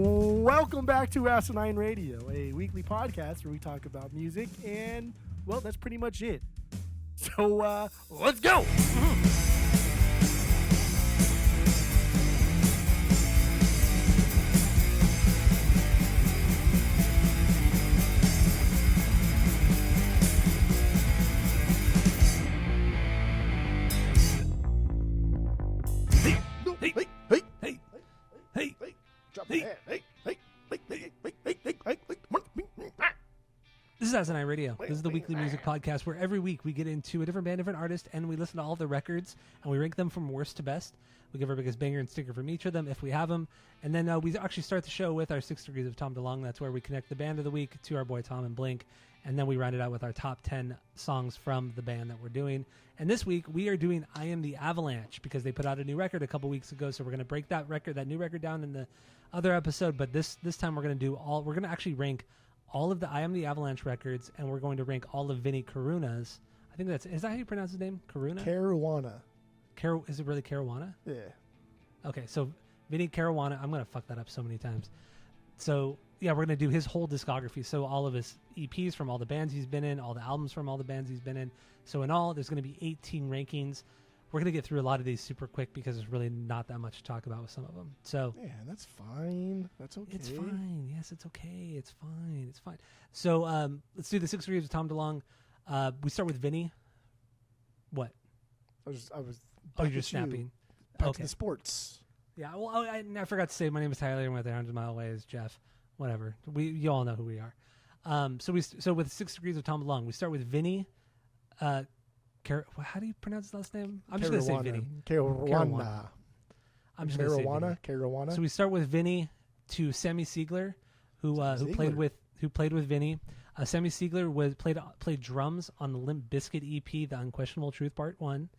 Welcome back to Asinine Radio, a weekly podcast where we talk about music, and, well, that's pretty much it. So, let's go! This is Asinine Radio. This is the weekly music podcast where every week we get into a different band, different artist, and we listen to all of their records, and we rank them from worst to best. We give our biggest banger and sticker from each of them if we have them. And then we actually start the show with our 6 Degrees of Tom DeLonge. That's where we connect the band of the week to our boy Tom and Blink. And then we round it out with our top 10 songs from the band that we're doing. And this week we are doing I Am the Avalanche because they put out a new record a couple weeks ago. So we're going to break that new record down in the other episode. But this time we're going to actually rank all of the I Am the Avalanche records, and we're going to rank all of Vinnie Caruana's. I think is that how you pronounce his name? Caruana? Caruana. Is it really Caruana? Yeah. Okay, so Vinnie Caruana, I'm going to fuck that up so many times. So, yeah, we're going to do his whole discography. So all of his EPs from all the bands he's been in, all the albums from all the bands he's been in. So in all, there's going to be 18 rankings. We're going to get through a lot of these super quick because there's really not that much to talk about with some of them. So yeah, that's fine. That's okay. It's fine. Yes, it's okay. It's fine. It's fine. So let's do the 6 Degrees of Tom DeLonge. We start with Vinnie. What? I was. Oh, you're just snapping. Back to the sports. Yeah. Well, I forgot to say my name is Tyler, and with 100 mile away is Jeff. Whatever. You all know who we are. So with 6 Degrees of Tom DeLonge, we start with Vinnie. How do you pronounce his last name? I'm just going to say Vinnie. Caruana. I'm just going to say Vinnie. Caruana. So we start with Vinnie to Sammy Siegler, who played with Vinnie. Sammy Siegler played drums on the Limp Bizkit EP, The Unquestionable Truth Part 1.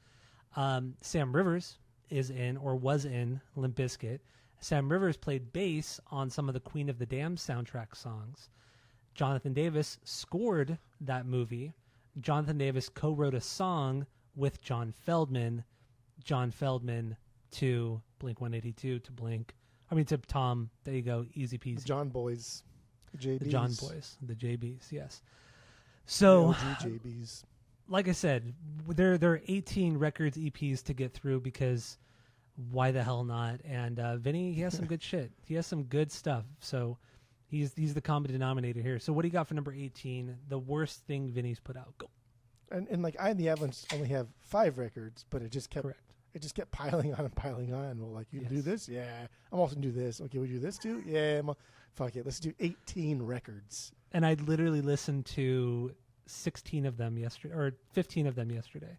Sam Rivers was in Limp Bizkit. Sam Rivers played bass on some of the Queen of the Damned soundtrack songs. Jonathan Davis scored that movie. Jonathan Davis co-wrote a song with John Feldman to Blink-182 to Tom. There you go, easy peasy. The John Boys, JBs. The John Boys, the JBs, yes. So, JBs. Like I said, there are 18 records EPs to get through because why the hell not? And Vinnie, he has some good shit. He has some good stuff. So he's the common denominator here. So what do you got for number 18? The worst thing Vinnie's put out. Go. And like I and the Avalanche only have 5 records, but it just kept piling on and piling on. Well, like you do this, yeah. I'm also gonna do this. Okay, we do this too, yeah. Fuck it, let's do 18 records. And I literally listened to 16 of them yesterday, or 15 of them yesterday.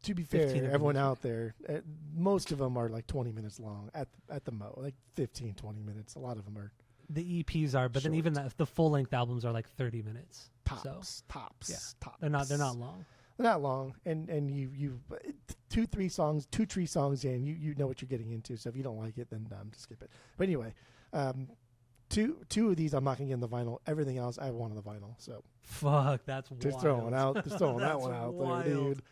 To be fair, everyone out there, most of them are like 20 minutes long at the mo, like 15, 20 minutes. A lot of them are. The EPs are, but short. Then even the full length albums are like 30 minutes. Tops. Yeah. They're not long. They're not long, and you 2-3 songs, 2-3 songs in, you know what you're getting into. So if you don't like it, then just skip it. But anyway, two of these I'm not gonna get in the vinyl. Everything else I want on the vinyl. So fuck, that's just throwing that one out there, dude.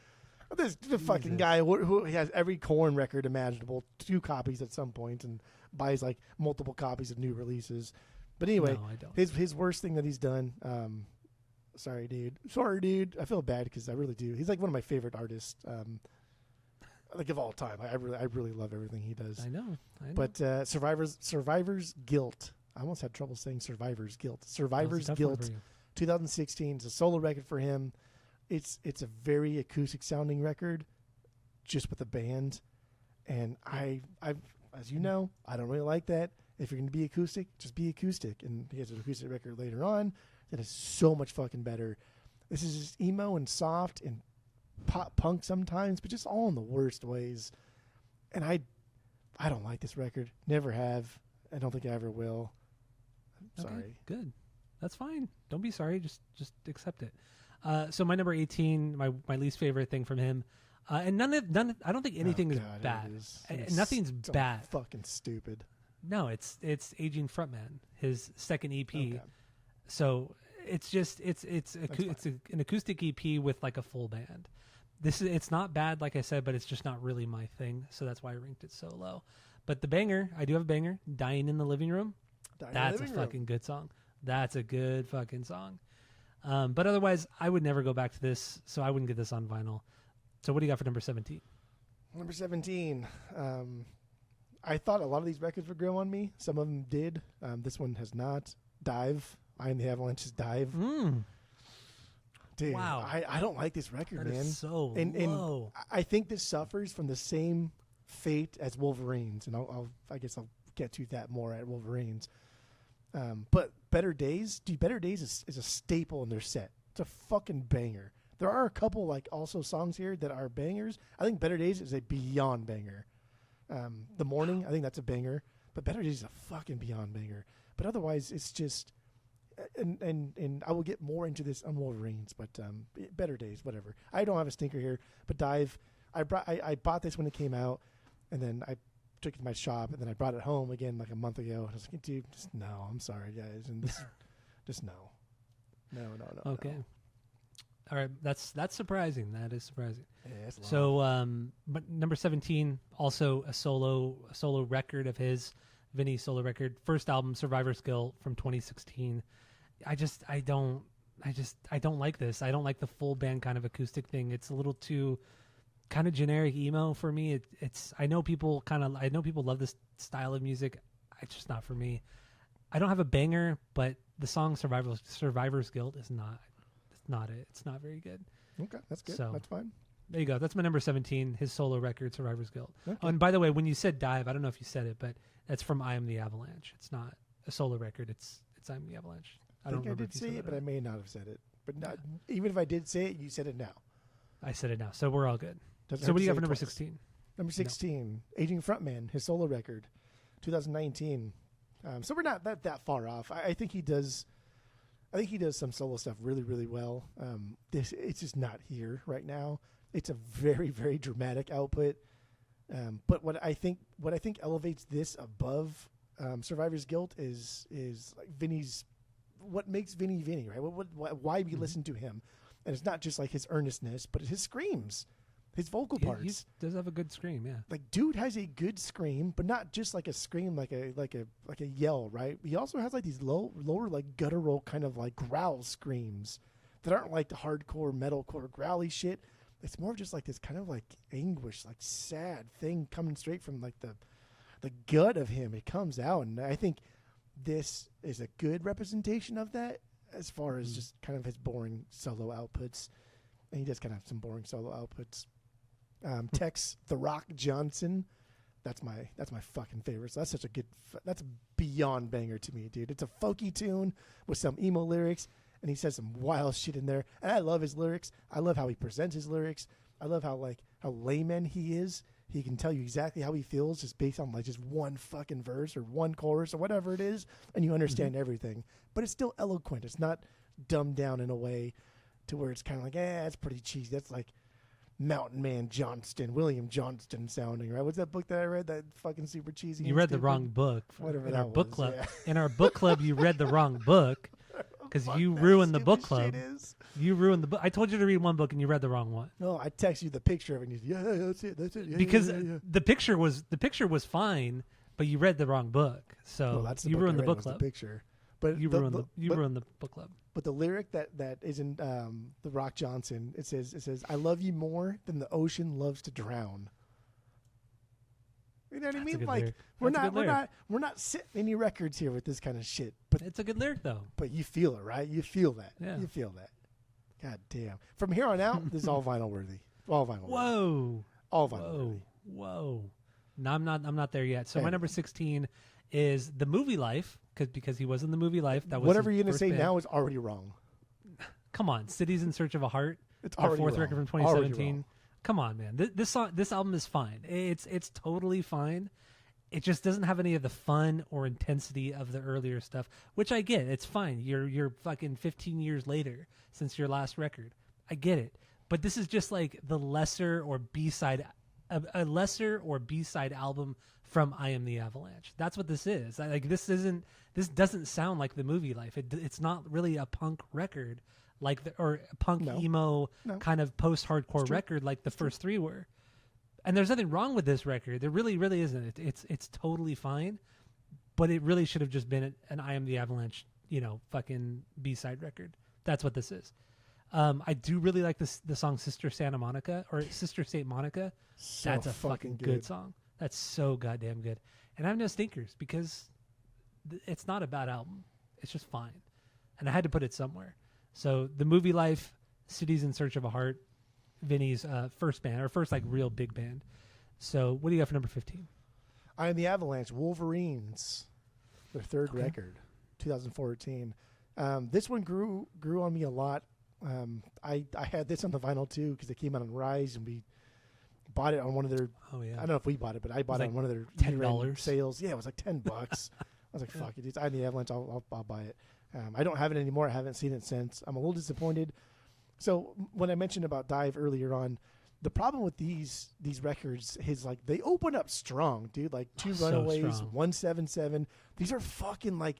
This the fucking guy who has every Korn record imaginable, 2 copies at some point, and buys like multiple copies of new releases. But anyway, no, I don't. His worst thing that he's done. Sorry, dude. I feel bad because I really do. He's like one of my favorite artists, like of all time. I really love everything he does. I know. But Survivor's Guilt. I almost had trouble saying Survivor's Guilt. Survivor's Guilt. 2016 is a solo record for him. It's a very acoustic sounding record, just with a band, and I as you know, I don't really like that. If you're going to be acoustic, just be acoustic. And he has an acoustic record later on that is so much fucking better. This is just emo and soft and pop punk sometimes, but just all in the worst ways. And I don't like this record. Never have. I don't think I ever will. I'm sorry. Good. That's fine. Don't be sorry. Just accept it. So my number 18, my least favorite thing from him, and none of I don't think anything is bad. Nothing's bad. Fucking stupid. No, it's Aging Frontman, his second EP. Okay. So it's an acoustic EP with like a full band. It's not bad, like I said, but it's just not really my thing. So that's why I ranked it so low. But the banger, I do have a banger, Dying in the Living Room. That's a fucking good song. That's a good fucking song. But otherwise, I would never go back to this, so I wouldn't get this on vinyl. So what do you got for number 17? Number 17. I thought a lot of these records would grow on me. Some of them did. This one has not. Dive. I Am the Avalanche's Dive. Dude, wow. I don't like this record, man. Is so low. And I think this suffers from the same fate as Wolverines, and I guess I'll get to that more at Wolverines. But Better Days, dude, Better Days is a staple in their set. It's a fucking banger. There are a couple like also songs here that are bangers. I think Better Days is a beyond banger. The Morning, I think that's a banger, but Better Days is a fucking beyond banger. But otherwise, it's just, and I will get more into this on Wolverines, but Better Days, whatever. I don't have a stinker here, but Dive, I bought this when it came out, and then I took it to my shop, and then I brought it home again like a month ago. And I was like, dude, just no, I'm sorry, guys, and this, just no. Okay. No. All right, that's surprising. That is surprising. Yeah, so, but number 17, also a solo record of his, Vinnie's solo record, first album, Survivor's Guilt from 2016. I don't like this. I don't like the full band kind of acoustic thing. It's a little too kind of generic emo for me. I know people love this style of music. It's just not for me. I don't have a banger, but the song Survivor's Guilt is not. It's not very good. Okay, that's good. So, that's fine. There you go. That's my number 17, his solo record, Survivor's Guilt. Okay. Oh, and by the way, when you said Dive, I don't know if you said it, but that's from I Am the Avalanche. It's not a solo record. It's I Am the Avalanche. I think I did say it, but I may not have said it. But not, even if I did say it, you said it now. I said it now, so we're all good. Doesn't so what do you got say for number twice. 16? Number 16, Aging Frontman, his solo record, 2019. So we're not that far off. I think he does. I think he does some solo stuff really, really well. It's just not here right now. It's a very, very dramatic output. But what I think elevates this above Survivor's Guilt is like Vinnie's. What makes Vinnie, right? Why we listen to him, and it's not just like his earnestness, but his screams, his vocal parts. He does have a good scream, yeah. Like, dude has a good scream, but not just like a scream, like a yell, right? He also has like these lower like guttural kind of like growl screams that aren't like the hardcore metalcore growly shit. It's more of just like this kind of like anguish, like sad thing coming straight from like the gut of him. It comes out, and I think this is a good representation of that as far as just kind of his boring solo outputs. And he does kind of have some boring solo outputs. Tex The Rock Johnson, that's my fucking favorite. So that's such a good, that's a beyond banger to me, dude. It's a folky tune with some emo lyrics, and he says some wild shit in there. And I love his lyrics. I love how he presents his lyrics. I love how layman he is. He can tell you exactly how he feels just based on like just one fucking verse or one chorus or whatever it is, and you understand everything. But it's still eloquent. It's not dumbed down in a way to where it's kind of like, that's pretty cheesy. That's like Mountain Man Johnston, William Johnston sounding, right? What's that book that I read? That fucking super cheesy. You read the wrong book. Whatever in that our book was, club. yeah. In our book club, you read the wrong book because you ruined the book club. You ruined the book. I told you to read one book and you read the wrong one. No, I texted you the picture of it. And you said, that's it. Yeah, because yeah. the picture was fine, but you read the wrong book. So that's the you book ruined I the read book was club. The picture. But you ruined the book club. But the lyric that is in The Rock Johnson, it says, "I love you more than the ocean loves to drown." You know what I mean? Like we're not sitting any records here with this kind of shit. But it's a good lyric though. But you feel it, right? You feel that. Yeah. You feel that. God damn. From here on out, this is all vinyl worthy. All vinyl worthy. Whoa. All vinyl worthy. Whoa. No, I'm not there yet. So Hey. my number 16 is the Movielife, because he was in the Movelife. That was whatever his you're gonna first say band. now is already wrong. Come on, Cities in Search of a Heart. It's our already fourth wrong. record from Already 2017. wrong. Come on, man. This album is fine. It's totally fine. It just doesn't have any of the fun or intensity of the earlier stuff, which I get. It's fine. You're fucking 15 years later since your last record. I get it. But this is just like the lesser or B-side, a lesser or B-side album from I Am the Avalanche. That's what this is. This doesn't sound like the Movielife. It's not really a punk record or a punk emo kind of post-hardcore record like the first three were. And there's nothing wrong with this record. There really, really isn't. It's totally fine. but it really should have just been an I Am the Avalanche, fucking B-side record. That's what this is. I do really like the song Sister Santa Monica or Sister St. Monica. So that's a fucking good song. That's so goddamn good. And I have no stinkers because it's not a bad album. It's just fine. And I had to put it somewhere. So the Movielife, Cities in Search of a Heart, Vinny's first band, or first like real big band. So what do you got for number 15? I Am the Avalanche, Wolverines, their third record, 2014. This one grew on me a lot. I had this on the vinyl too because it came out on Rise, and we bought it on one of their. Oh yeah. I don't know if we bought it, but I bought it on one of their $10 sales. Yeah, it was like $10. I was like, "Fuck it, it's I Am the Avalanche. I'll buy it." I don't have it anymore. I haven't seen it since. I'm a little disappointed. So when I mentioned about Dive earlier on, the problem with these records is like they open up strong, dude. Like Two Runaways, 177. These are fucking like.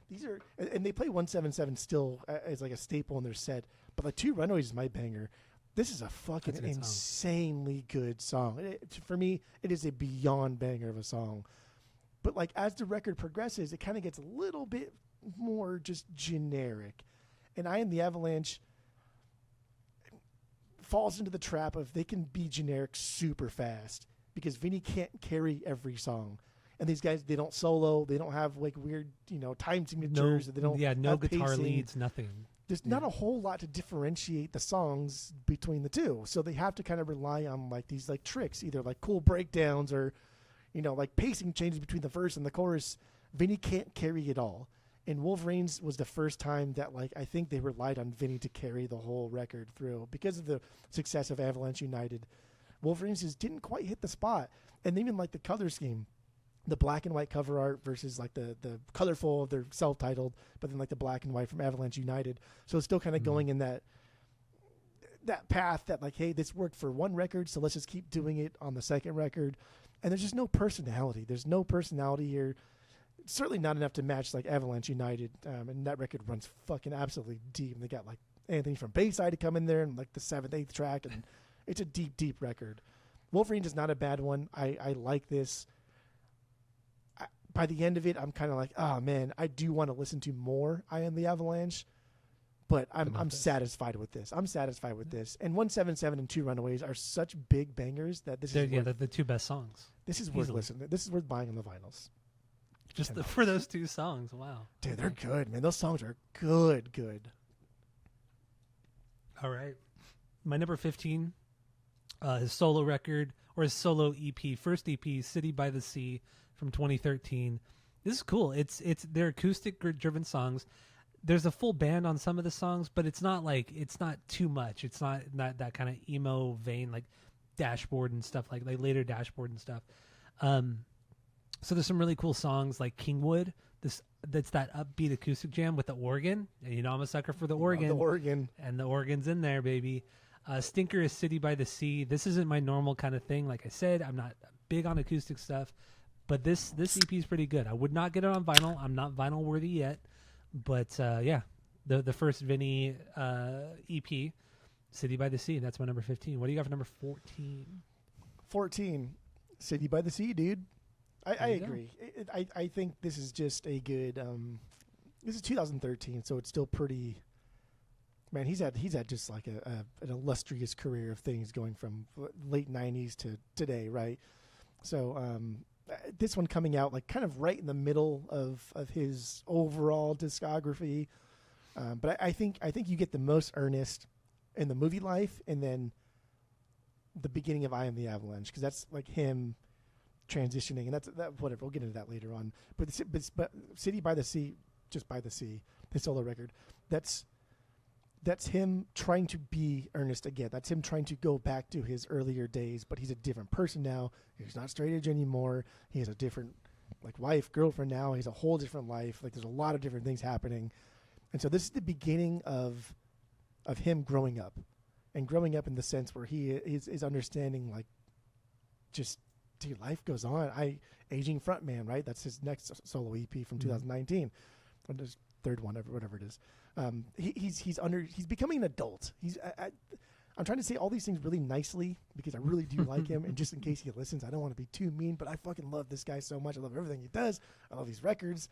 These are, and they play 177 still as like a staple in their set. But like Two Runaways is my banger. This is a fucking insanely good song. For me, it is a beyond banger of a song. But like as the record progresses, it kind of gets a little bit more just generic. And I Am the Avalanche falls into the trap of they can be generic super fast because Vinnie can't carry every song. And these guys, they don't solo. They don't have like weird, time signatures. They don't. Yeah, no guitar leads, nothing. There's not a whole lot to differentiate the songs between the two. So they have to kind of rely on like these like tricks, either like cool breakdowns or, like pacing changes between the verse and the chorus. Vinnie can't carry it all. And Wolverines was the first time that like I think they relied on Vinnie to carry the whole record through because of the success of Avalanche United. Wolverines just didn't quite hit the spot, and even like the color scheme. The black and white cover art versus like the colorful of their self-titled, but then like the black and white from Avalanche United. So it's still kind of going in that path that like, hey, this worked for one record, so let's just keep doing it on the second record. And there's just no personality. There's no personality here. It's certainly not enough to match like Avalanche United. And that record runs fucking absolutely deep. And they got like Anthony from Bayside to come in there and like the 7th, 8th track. And it's a deep, deep record. Wolverine is not a bad one. I like this. By the end of it, I'm kind of like, oh man, I do want to listen to more I Am the Avalanche, but I'm satisfied with this. I'm satisfied with this. And 177 and Two Runaways are such big bangers that this is the two best songs. This is worth listening. This is worth buying on the vinyls. Just for those two songs, wow. Dude, they're good, man. Those songs are good. All right. My number 15, his solo record, or his solo EP, first EP, City by the Sea, from 2013. This is cool. It's they're acoustic driven songs. There's a full band on some of the songs, but it's not too much. It's not that kind of emo vein like Dashboard and stuff like later Dashboard and stuff. So there's some really cool songs like Kingwood. That's that upbeat acoustic jam with the organ. And I'm a sucker for the organ. The organ. And the organ's in there, baby. Stinker is City by the Sea. This isn't my normal kind of thing. Like I said, I'm not big on acoustic stuff. But this EP is pretty good. I would not get it on vinyl. I'm not vinyl worthy yet. But the first Vinnie EP, City by the Sea. That's my number 15. What do you got for number 14? 14, City by the Sea, dude. I agree. I think this is just a good. This is 2013, so it's still pretty. Man, he's had just like an illustrious career of things going from late 90s to today, right? So. This one coming out like kind of right in the middle of his overall discography, but I think you get the most earnest in the Movielife, and then the beginning of I Am the Avalanche, because that's like him transitioning, and that's whatever. We'll get into that later on. But City by the Sea, just by the sea, his solo record. That's him trying to be earnest again. That's him trying to go back to his earlier days, but he's a different person now. He's not straight edge anymore. He has a different like wife, girlfriend now. He has a whole different life. Like there's a lot of different things happening. And so this is the beginning of him growing up, and growing up in the sense where he is understanding like just, dude, life goes on. Aging frontman, right? That's his next solo EP from 2019. Or his third one, whatever it is. He's becoming an adult. I'm trying to say all these things really nicely because I really do like him. And just in case he listens, I don't want to be too mean, but I fucking love this guy so much. I love everything he does. I love these records.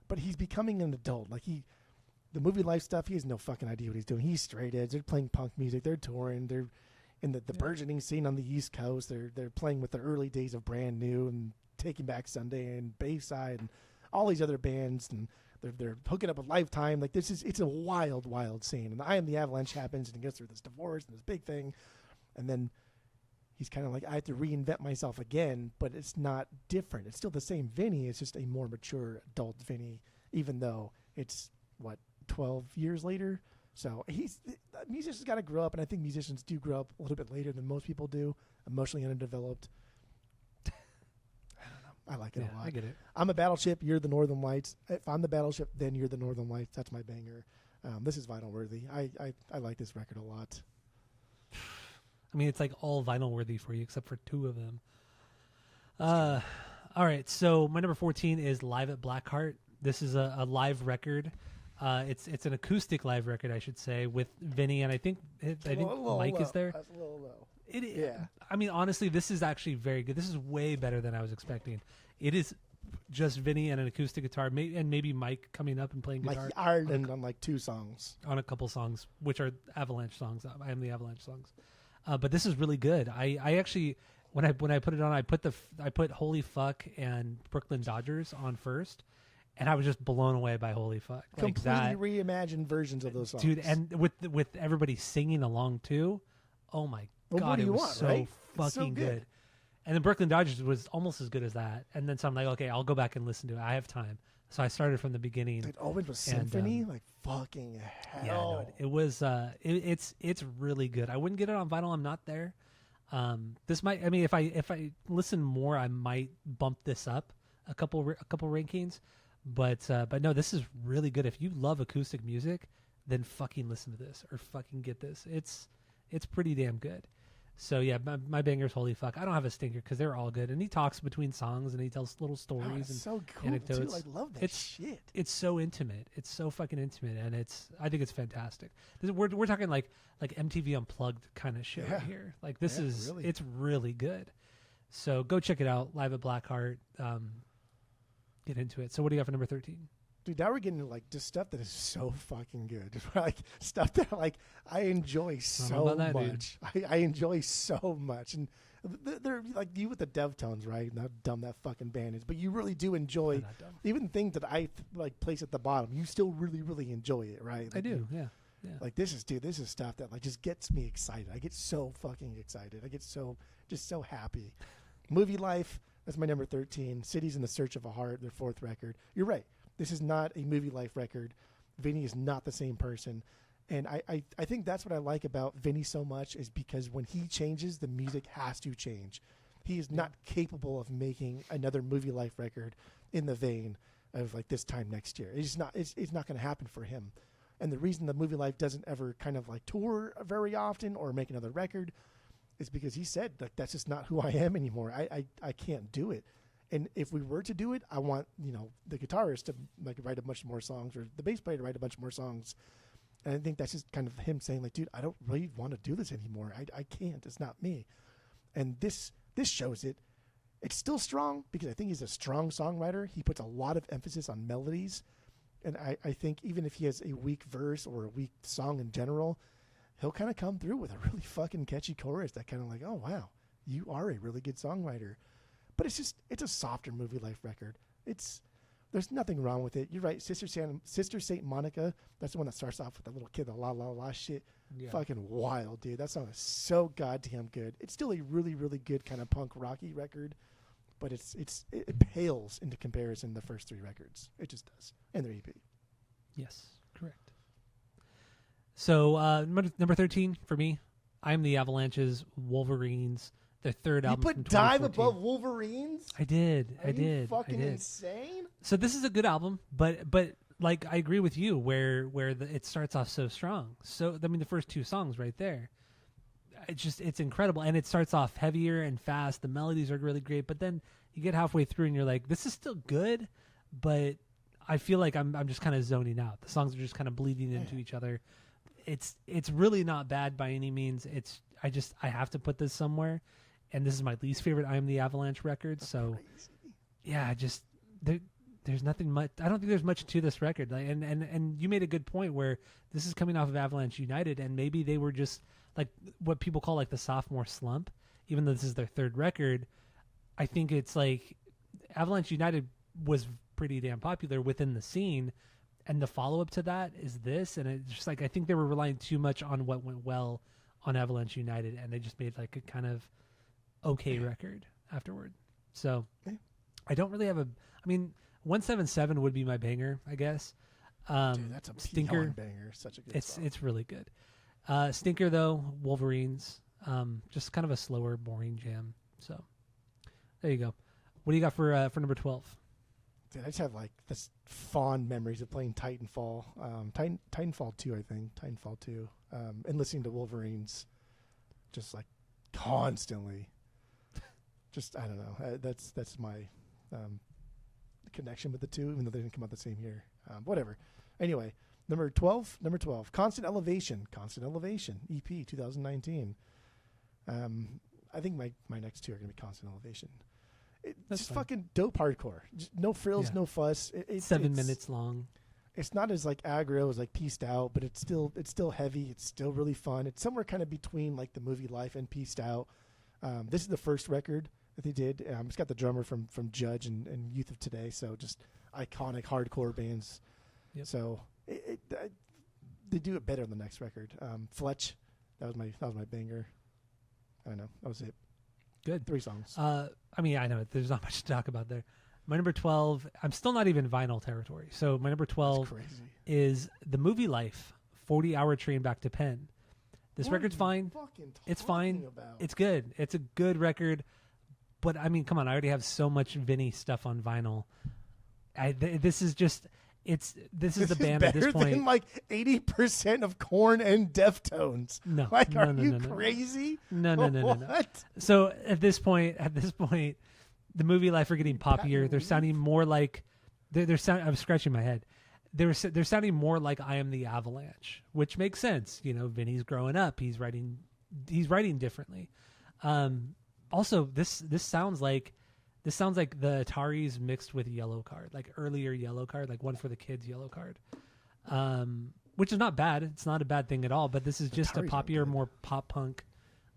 But he's becoming an adult. Like the Movielife stuff, he has no fucking idea what he's doing. He's straight edge. They're playing punk music. They're touring. They're in the burgeoning scene on the East Coast. They're playing with the early days of Brand New and Taking Back Sunday and Bayside and all these other bands, and they're hooking up with Lifetime. Like it's a wild, wild scene. And I Am the Avalanche happens, and he goes through this divorce and this big thing, and then he's kind of like, I have to reinvent myself again, but it's not different. It's still the same Vinnie. It's just a more mature adult Vinnie, even though it's 12 years later. So musicians got to grow up, and I think musicians do grow up a little bit later than most people do, emotionally underdeveloped. I don't know. I like it a lot. I get it. I'm a battleship. You're the Northern Lights. If I'm the battleship, then you're the Northern Lights. That's my banger. This is vinyl worthy. I like this record a lot. I mean, it's like all vinyl worthy for you, except for 2 of them. All right. So my number 14 is Live at Blackheart. This is a live record. It's an acoustic live record, I should say, with Vinnie, and I think Mike is there. That's a little low. Yeah. I mean, honestly, this is actually very good. This is way better than I was expecting. It is just Vinnie and an acoustic guitar, and maybe Mike coming up and playing guitar. Mike Ireland on like 2 songs. On a couple songs, which are Avalanche songs. I Am the Avalanche songs. But this is really good. I actually, when I put it on, I put Holy Fuck and Brooklyn Dodgers on first. And I was just blown away by Holy Fuck. Like completely reimagined versions of those songs. Dude, and with everybody singing along too. Oh my God, it was so fucking good. And then Brooklyn Dodgers was almost as good as that. And then so I'm like, okay, I'll go back and listen to it. I have time. So I started from the beginning. It opened with Symphony, like fucking hell. Yeah, no, it was it's really good. I wouldn't get it on vinyl. I'm not there. This might, I mean, if I listen more, I might bump this up a couple rankings. But no, this is really good. If you love acoustic music, then fucking listen to this or fucking get this. It's pretty damn good. So yeah, my banger's Holy Fuck. I don't have a stinker because they're all good, and he talks between songs and he tells little stories and so cool, anecdotes. Dude, I love that shit. It's so intimate. It's so fucking intimate, and I think it's fantastic. We're talking like MTV Unplugged kind of shit right here. Like this is really. It's really good. So go check it out. Live at Blackheart. Get into it. So what do you got for number 13? Dude, now we're getting to like just stuff that is so fucking good. Like stuff that like I enjoy so much. I enjoy so much. And they're like you with the Deftones, right? How dumb that fucking band is. But you really do enjoy even things that I like place at the bottom. You still really, really enjoy it, right? Like, I do, yeah. Like this is stuff that like just gets me excited. I get so fucking excited. I get so happy. Movielife. That's my number 13. Cities in the Search of a Heart, their 4th record. You're right. This is not a Movielife record. Vinnie is not the same person. And I think that's what I like about Vinnie so much is because when he changes, the music has to change. He is not capable of making another Movielife record in the vein of like this time next year. It's not going to happen for him. And the reason the Movielife doesn't ever kind of like tour very often or make another record is because he said like that's just not who I am anymore. I can't do it. And if we were to do it, I want the guitarist to like write a bunch more songs or the bass player to write a bunch more songs. And I think that's just kind of him saying like, dude, I don't really want to do this anymore. I can't. It's not me. And this shows it. It's still strong because I think he's a strong songwriter. He puts a lot of emphasis on melodies. And I think even if he has a weak verse or a weak song in general, he'll kind of come through with a really fucking catchy chorus that kind of like, oh, wow, you are a really good songwriter. But it's a softer Movielife record. There's nothing wrong with it. You're right. Sister St. Monica, that's the one that starts off with the little kid, the la la la shit. Yeah. Fucking wild, dude. That song is so goddamn good. It's still a really, really good kind of punk rocky record, but it pales into comparison to the first 3 records. It just does. And their EP. Yes, correct. So number 13 for me, I Am the Avalanche's Wolverines, their 3rd album. You put Dive above Wolverines? I did. Are you fucking insane? So this is a good album, but like I agree with you where it starts off so strong. So I mean the first 2 songs right there, it's incredible, and it starts off heavier and fast. The melodies are really great, but then you get halfway through and you're like, this is still good, but I feel like I'm just kind of zoning out. The songs are just kind of bleeding into each other. it's really not bad by any means. I have to put this somewhere, and this is my least favorite I Am the Avalanche record. So yeah, there's nothing much. I don't think there's much to this record. Like, and you made a good point where this is coming off of Avalanche United, and maybe they were just like what people call like the sophomore slump. Even though this is their third record, I think it's like Avalanche United was pretty damn popular within the scene, and the follow up to that is this, and it's just like I think they were relying too much on what went well on Avalanche United, and they just made like a kind of okay record afterward. So I don't really have a. I mean, 177 would be my banger, I guess. Dude, that's a Stinker banger. Such a good song. It's really good. Stinker though, Wolverines, just kind of a slower, boring jam. So there you go. What do you got for number 12? Dude, I just have like this fond memories of playing Titanfall, Titanfall 2, I think, Titanfall 2, and listening to Wolverines, just like constantly. Just I don't know. That's my connection with the two, even though they didn't come out the same year. Whatever. Anyway, number 12, Constant Elevation, EP 2019. I think my next two are gonna be Constant Elevation. It's just fucking dope hardcore. Just no frills, no fuss. It's 7 minutes long. It's not as like aggro as like Pieced Out, but it's still heavy. It's still really fun. It's somewhere kind of between like the Movielife and Pieced Out. This is the first record that they did. It's got the drummer from Judge and Youth of Today, so just iconic hardcore bands. Yep. So they do it better on the next record. Fletch, that was my banger. I don't know, that was it. Good. 3 songs. I mean, I know there's not much to talk about there. My number 12, I'm still not even vinyl territory. So my number 12 is the Movielife 40-Hour Train Back to Penn. This record's fine. It's fine. It's good. It's a good record. But I mean, come on, I already have so much Vinnie stuff on vinyl. This is the band at this point. Than like 80% of Korn and Deftones. No, are you crazy? No. What? So at this point, the Movielife are getting poppier. They're sounding more like I'm scratching my head. They're sounding more like I Am the Avalanche, which makes sense. You know, Vinny's growing up. He's writing differently. Also, this sounds like the Ataris mixed with Yellow Card, like earlier Yellow Card, like One for the Kids Yellow Card, which is not bad. It's not a bad thing at all. But this is just a poppier, more pop punk,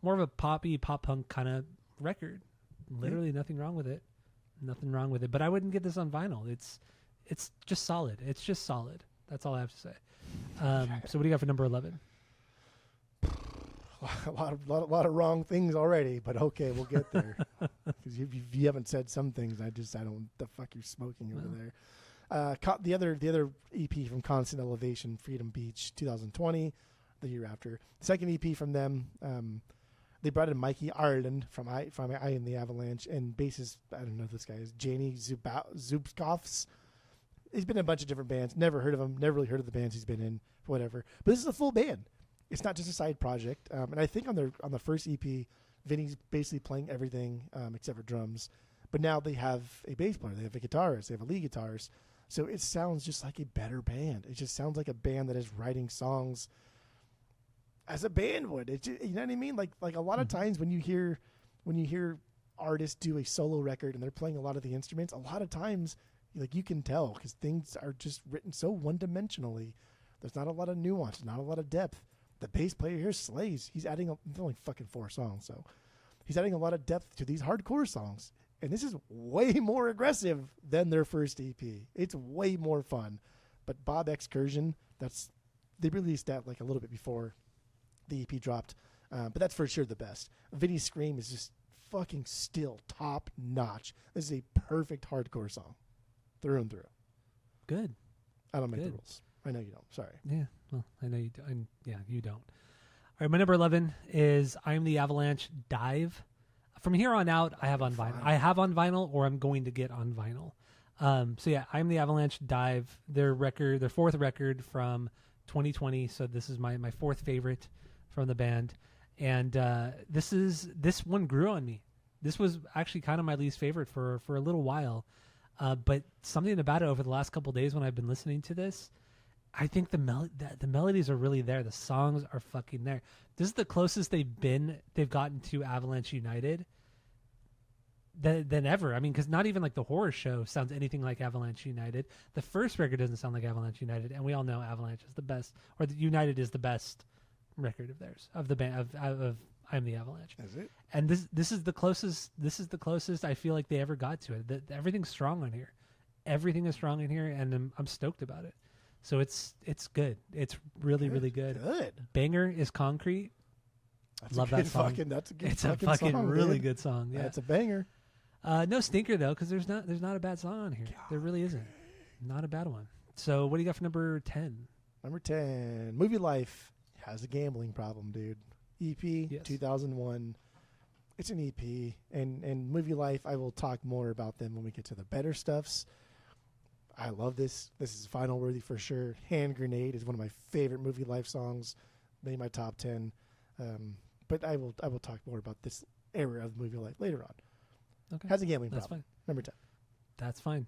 more of a poppy pop punk kind of record. Literally nothing wrong with it. Nothing wrong with it. But I wouldn't get this on vinyl. It's just solid. It's just solid. That's all I have to say. So what do you got for number 11? A lot of wrong things already, but okay, we'll get there. Because you haven't said some things, I don't. The fuck you're smoking over there. The other EP from Constant Elevation, Freedom Beach, 2020, the year after. Second EP from them. They brought in Mikey Ireland from I Am the Avalanche, and bassist, I don't know who this guy is, Janie Zubkovs. He's been in a bunch of different bands. Never heard of him. Never really heard of the bands he's been in. Whatever. But this is a full band. It's not just a side project. And I think on the first EP, Vinny's basically playing everything except for drums. But now they have a bass player. They have a guitarist. They have a lead guitarist. So it sounds just like a better band. It just sounds like a band that is writing songs as a band would. You know what I mean? Like a lot of times when you hear artists do a solo record and they're playing a lot of the instruments, a lot of times like you can tell because things are just written so one-dimensionally. There's not a lot of nuance, not a lot of depth. The bass player here slays. He's adding only fucking 4 songs, so he's adding a lot of depth to these hardcore songs. And this is way more aggressive than their first EP. It's way more fun. But Bob Excursion, they released that like a little bit before the EP dropped. But that's for sure the best. Vinnie Scream is just fucking still top notch. This is a perfect hardcore song. Through and through. Good. I don't make the rules. I know you don't. Sorry. Yeah, well, I know you do. Yeah, you don't. All right, my number 11 is I Am the Avalanche Dive. From here on out, I have on vinyl. I have on vinyl, or I'm going to get on vinyl. So yeah, I Am the Avalanche Dive. Their fourth record from 2020. So this is my fourth favorite from the band, and this one grew on me. This was actually kind of my least favorite for a little while, but something about it over the last couple of days when I've been listening to this, I think the melodies are really there. The songs are fucking there. This is the closest they've gotten to Avalanche United than ever. I mean, because not even like the horror show sounds anything like Avalanche United. The first record doesn't sound like Avalanche United, and we all know Avalanche is the best, or the United is the best record of theirs, of the band of I Am the Avalanche. Is it? And this is the closest. This is the closest I feel like they ever got to it. Everything's strong on here. Everything is strong in here, and I'm stoked about it. So it's good. It's really good. Good. Banger is Concrete. That's Love a good that song. That's a good. It's a fucking song, really dude. good song. Yeah, That's a banger. no stinker though, because there's not a bad song on here. There really isn't. Not a bad one. So what do you got for number 10? Number 10, Movielife has a gambling problem, dude. EP, Yes. 2001. It's an EP, and Movielife, I will talk more about them when we get to the better stuffs. I love this. This is final worthy for sure. Hand Grenade is one of my favorite Movielife songs. Made my top 10. But I will talk more about this era of Movielife later on. Okay, Has a gambling that's problem. fine. Number 10. That's fine.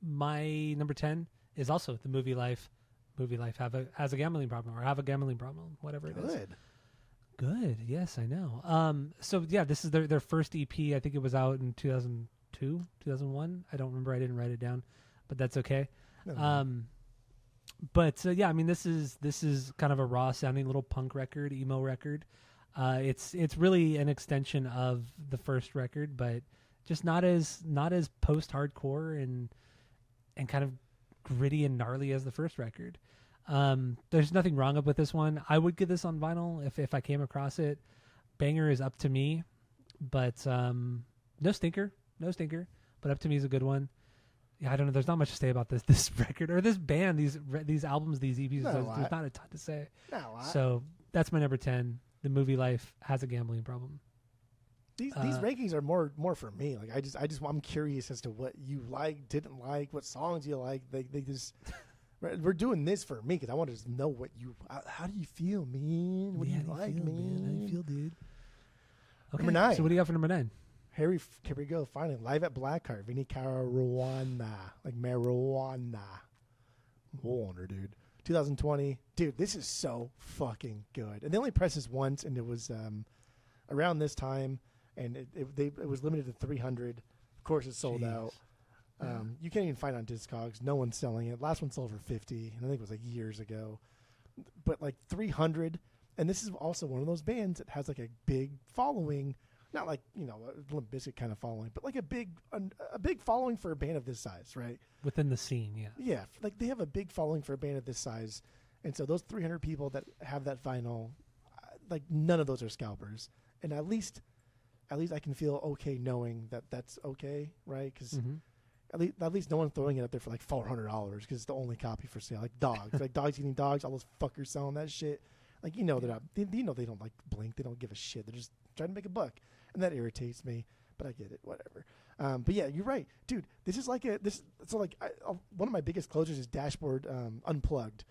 My number 10 is also the Movielife. Movielife has a gambling problem, or have a gambling problem, whatever it is. Good. Yes, I know. So yeah, this is their first EP. I think it was out in 2002, 2001. I don't remember. I didn't write it down, but that's okay. No. But yeah, I mean, this is kind of a raw sounding little punk record, emo record. It's really an extension of the first record, but just not as post hardcore and kind of gritty and gnarly as the first record. There's nothing wrong with this one. I would get this on vinyl if I came across it. Banger is Up to Me, but no stinker, but Up to Me is a good one. Yeah, I don't know. There's not much to say about this record or this band, these albums, these EPs. There's not a ton to say. So that's my number 10. The Movielife has a gambling problem. These rankings are more for me. Like I'm curious as to what you like, didn't like, what songs you like. They just we're doing this for me because I wanted to know what you. How do you feel, man? What do you like, man? How do you feel, dude? Okay. Number 9. So what do you got for number 9? Here we go. Finally, Live at Blackheart. Vinnie Caruana, like marijuana. Warner, dude. 2020, dude. This is so fucking good. And they only pressed this once, and it was around this time, and it was limited to 300. Of course, it's sold out. You can't even find it on Discogs. No one's selling it. Last one sold for 50, and I think it was like years ago. But like 300, and this is also one of those bands that has like a big following. Not like, a Limp Bizkit kind of following, but like a big following for a band of this size, right? Within the scene, yeah. Yeah, like they have a big following for a band of this size. And so those 300 people that have that vinyl, like none of those are scalpers. And at least I can feel okay knowing that that's okay, right? Because at least no one's throwing it up there for like $400 because it's the only copy for sale. Like Dogs, like Dogs Eating Dogs, all those fuckers selling that shit. Like, they're not, they don't like blink. They don't give a shit. They're just trying to make a buck. And that irritates me, but I get it, whatever. But yeah, you're right, dude. This is like one of my biggest closers is Dashboard Unplugged,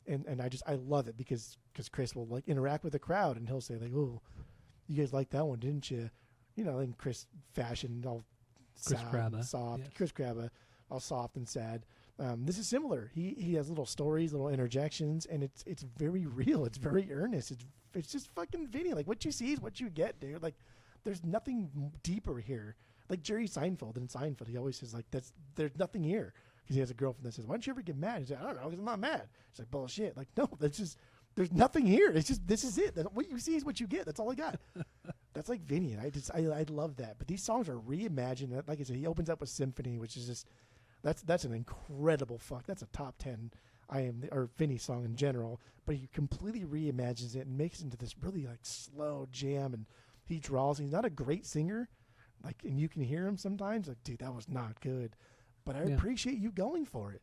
and I love it because Chris will like interact with the crowd and he'll say like, "Oh, you guys liked that one, didn't you?" In Chris fashion, all sad and soft. Yes. Chris Krabba, all soft and sad. This is similar. He has little stories, little interjections, and it's very real. It's very earnest. It's just fucking Vinny. Like what you see is what you get, dude. Like. There's nothing deeper here. Like Jerry Seinfeld in Seinfeld, he always says like there's nothing here because he has a girlfriend that says, "Why don't you ever get mad?" He's like, "I don't know, because I'm not mad." It's like bullshit. Like no, there's nothing here. It's just this is it. What you see is what you get. That's all I got. That's like Vinny, and I love that. But these songs are reimagined. Like I said, he opens up with Symphony, which is just that's an incredible That's a top 10 Vinny song in general. But he completely reimagines it and makes it into this really like slow jam and. He draws. He's not a great singer, and you can hear him sometimes. Like, dude, that was not good, but I appreciate you going for it.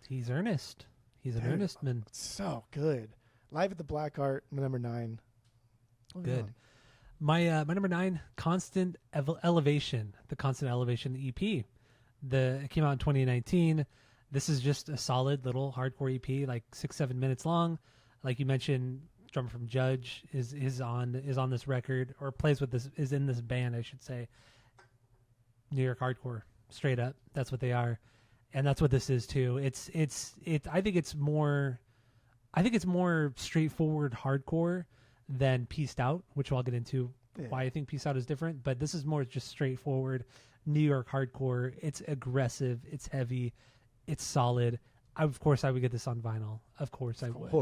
He's earnest. He's an earnest man. So good. Live at the Blackheart, my number 9. Good. My number 9, Constant Elevation. The Constant Elevation EP. It came out in 2019. This is just a solid little hardcore EP, like 6-7 minutes long. Like you mentioned. Drummer from Judge is on this record, or plays with this, is in this band, I should say. New York hardcore, straight up. That's what they are. and that's what this is too. I think it's more straightforward hardcore than Peaced Out, which I'll get into why I think Peaced Out is different. But this is more just straightforward New York hardcore. It's aggressive. It's heavy. It's solid. Of course, I would get this on vinyl. Of course, I would.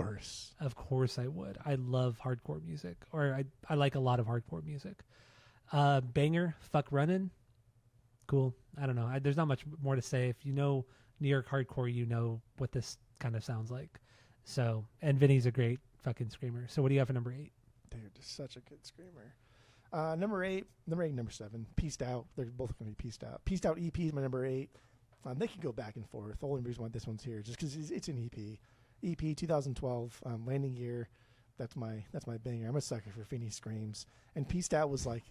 Of course, I would. I love hardcore music, or I like a lot of hardcore music. Banger, Fuck Runnin'. Cool. I don't know. There's not much more to say. If you know New York hardcore, you know what this kind of sounds like. So, and Vinny's a great fucking screamer. So what do you have for number 8? Dude, such a good screamer. Number 8, number 7, Peaced Out. They're both going to be Peaced Out. Peaced Out EP is my number 8. They can go back and forth. The only reason why this one's here is just because it's an EP. EP 2012, Landing Gear. That's my banger. I'm a sucker for Vinnie screams. And Peaced Out was like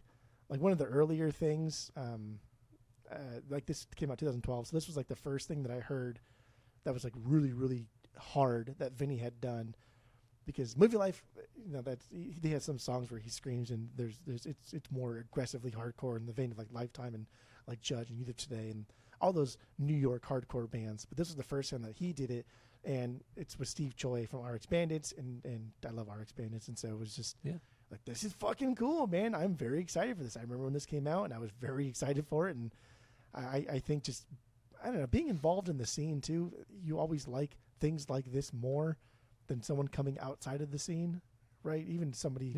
one of the earlier things. Like this came out 2012, so this was like the first thing that I heard that was like really, really hard that Vinnie had done. Because Movielife, he has some songs where he screams, and it's more aggressively hardcore in the vein of like Lifetime and like Judge and Youth of Today and all those New York hardcore bands. But this was the first time that he did it, and it's with Steve Choi from RX Bandits, and I love RX Bandits, and so it was just like, this is fucking cool, man. I'm very excited for this. I remember when this came out, and I was very excited for it, and I think just, I don't know, being involved in the scene too, you always like things like this more than someone coming outside of the scene, right? Even somebody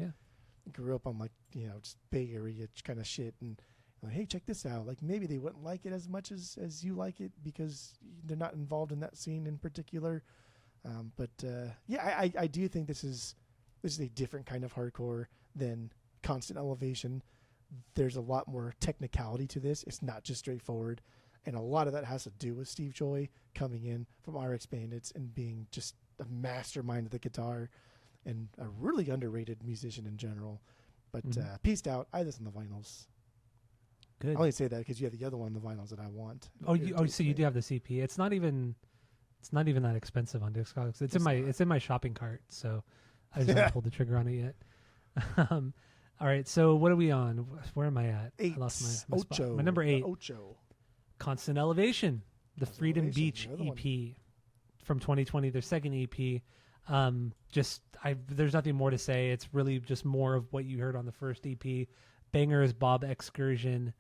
grew up on like, just Bay Area kind of shit, and like, hey, check this out. Like, maybe they wouldn't like it as much as you like it because they're not involved in that scene in particular. But I do think this is a different kind of hardcore than Constant Elevation. There's a lot more technicality to this. It's not just straightforward. And a lot of that has to do with Steve Choi coming in from RX Bandits and being just a mastermind of the guitar and a really underrated musician in general. But Peaced Out, I listen to vinyls. Good. I only say that because you have the other one, the vinyls that I want. So you do have the CP. It's not even that expensive on Discogs. It's in my shopping cart, so I just haven't pulled the trigger on it yet. All right, so what are we on? Where am I at? 8. I lost my spot. My number 8. Constant Elevation, the Freedom Beach EP from 2020, their second EP. There's nothing more to say. It's really just more of what you heard on the first EP. Bangers, Bob Excursion,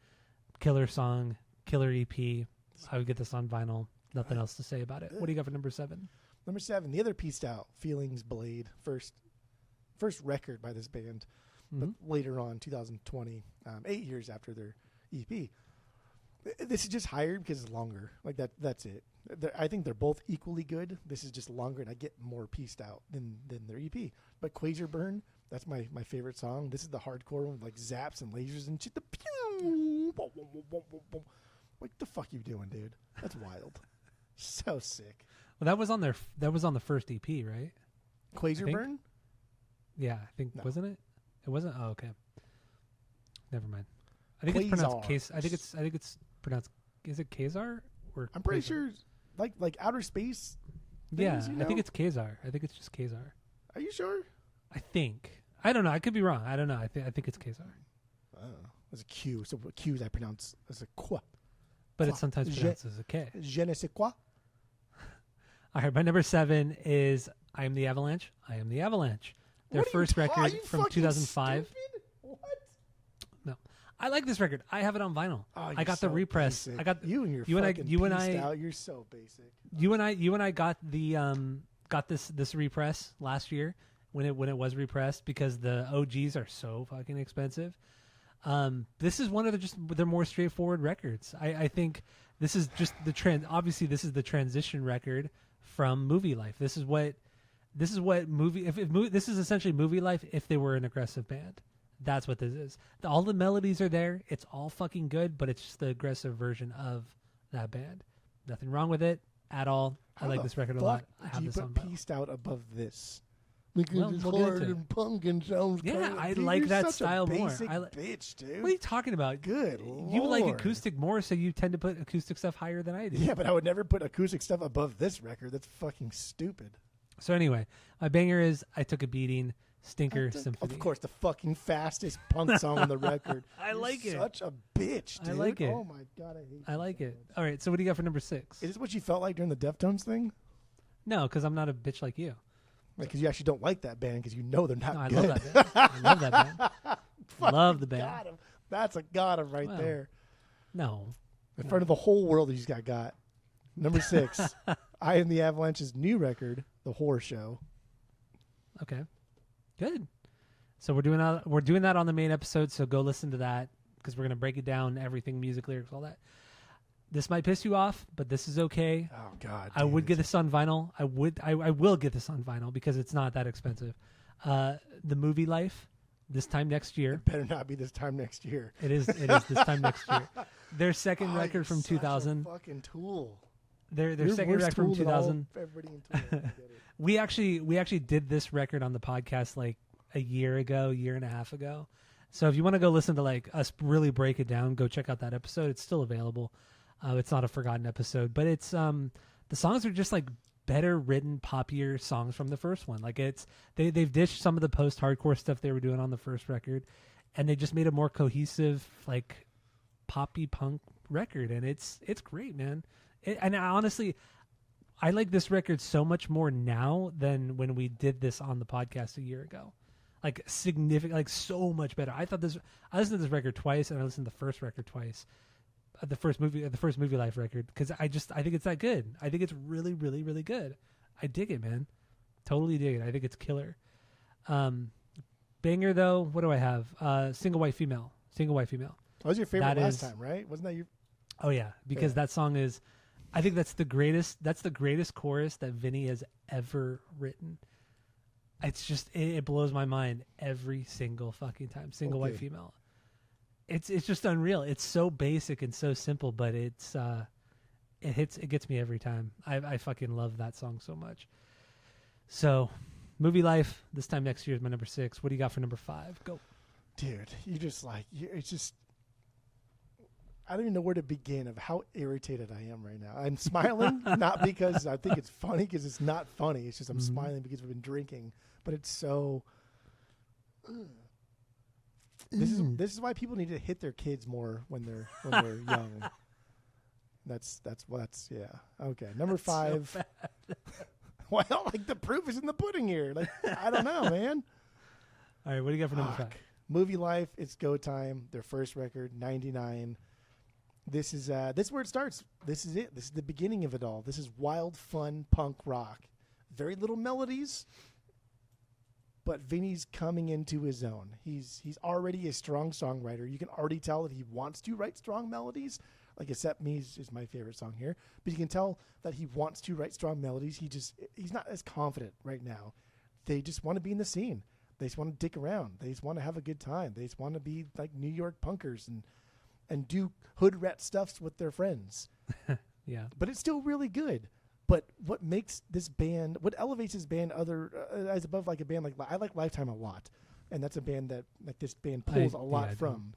killer song, killer EP. I would get this on vinyl. Nothing else to say about it. What do you got for number 7? Number 7, the other Peaced Out, Feelings Blade, first record by this band. But later on, 2020, 8 years after their EP. This is just higher because it's longer. Like that's it. I think they're both equally good. This is just longer, and I get more Peaced Out than their EP. But Quasar Burn, that's my favorite song. This is the hardcore one with like zaps and lasers and shit. The pew, boom, boom, boom, boom, boom, boom. What the fuck you doing, dude? That's wild. So sick. Well, that was on the first EP, right? Quasar Burn? Yeah, I think wasn't it? It wasn't. Oh, okay. Never mind. I think it's pronounced Case. I think it's pronounced. Is it Quasar or? I'm pretty sure, like outer space. Things, I think it's Quasar. I think it's just Quasar. Are you sure? I think. I don't know. I could be wrong. I don't know. I think it's Quasar. Oh, there's a Q. So Q's I pronounce as a quoi. But it's sometimes pronounced as a K. Je ne sais quoi. All right, my number 7 is I Am the Avalanche. I Am the Avalanche. Their first record from 2005. Stupid? What? No, I like this record. I have it on vinyl. Oh, I got the repress. Basic. I got you and your you and I. Out. You're so basic. You and I got the got this repress last year when it was repressed because the OGs are so fucking expensive. This is one of their more straightforward records. I think this is just the trend. Obviously, this is the transition record from Movielife. This is what movie. If this is essentially Movielife if they were an aggressive band. That's what this is. All the melodies are there. It's all fucking good, but it's just the aggressive version of that band. Nothing wrong with it at all. I like this record a lot. I have this on vinyl. Peaced Out above this. Because it's we'll hard and punk and sounds yeah, kind I dude, like that such style a more. basic bitch, dude. What are you talking about? Good You Lord. like acoustic more, so you tend to put acoustic stuff higher than I do. Yeah, but I would never put acoustic stuff above this record. That's fucking stupid. So anyway, my banger is I Took a Beating, Stinker Symphony. Of course, the fucking fastest punk song on the record. I like it. Such a bitch, dude. I like it. Oh my god, I hate. I like so it. much. All right, so what do you got for number 6? Is this what you felt like during the Deftones thing? No, because I'm not a bitch like you. Because you actually don't like that band because you know they're not No, I good. love that band. I love that band. Love the band. Got him. That's a got him right Well, there. No. In front of the whole world, he's got. Number 6, I Am the Avalanche's new record, The Horror Show. Okay. Good. So we're doing that on the main episode, so go listen to that because we're going to break it down, everything, music, lyrics, all that. This might piss you off, but this is okay. Oh God! I would get this on vinyl. I will get this on vinyl because it's not that expensive. The Movielife, this time next year. It better not be this time next year. It is this time next year. Their second record from 2000. Fucking Tool. Their second record from 2000. Everybody in Tool. I get it. We actually did this record on the podcast like a year and a half ago. So if you want to go listen to like us really break it down, go check out that episode. It's still available. It's not a forgotten episode, but it's the songs are just like better written, poppier songs from the first one. Like they've ditched some of the post-hardcore stuff they were doing on the first record, and they just made a more cohesive, like poppy punk record, and it's great, man. And honestly, I like this record so much more now than when we did this on the podcast a year ago. Like significant, like so much better. I listened to this record twice, and I listened to the first record twice. The first Movielife record, because I think it's that good. I think it's really, really, really good. I dig it, man. Totally dig it. I think it's killer. Banger though. What do I have? Single white female. That was your favorite last time, right? Wasn't that your? Oh yeah, because that song is. I think that's the greatest. That's the greatest chorus that Vinnie has ever written. It's just it blows my mind every single fucking time. Single white female. It's just unreal. It's so basic and so simple, but it gets me every time. I fucking love that song so much. So, Movielife, this time next year is my number 6. What do you got for number 5? Go. Dude, it's just I don't even know where to begin of how irritated I am right now. I'm smiling, not because I think it's funny, because it's not funny. It's just I'm smiling because we've been drinking, but it's so This is why people need to hit their kids more when they're young. That's yeah. Okay. Number 5. So well, like the proof is in the pudding here. Like I don't know, man. All right, what do you got for number 5? Movielife, it's go time. Their first record, 99. This is where it starts. This is it. This is the beginning of it all. This is wild, fun punk rock. Very little melodies. But Vinnie's coming into his own. He's already a strong songwriter. You can already tell that he wants to write strong melodies. Like Accept Me is my favorite song here. But you can tell that he wants to write strong melodies. He's not as confident right now. They just want to be in the scene. They just want to dick around. They just want to have a good time. They just want to be like New York punkers and do hood rat stuffs with their friends. Yeah. But it's still really good. But what makes this band, what elevates this band as above like a band like, I like Lifetime a lot. And that's a band that like this band pulls a lot from.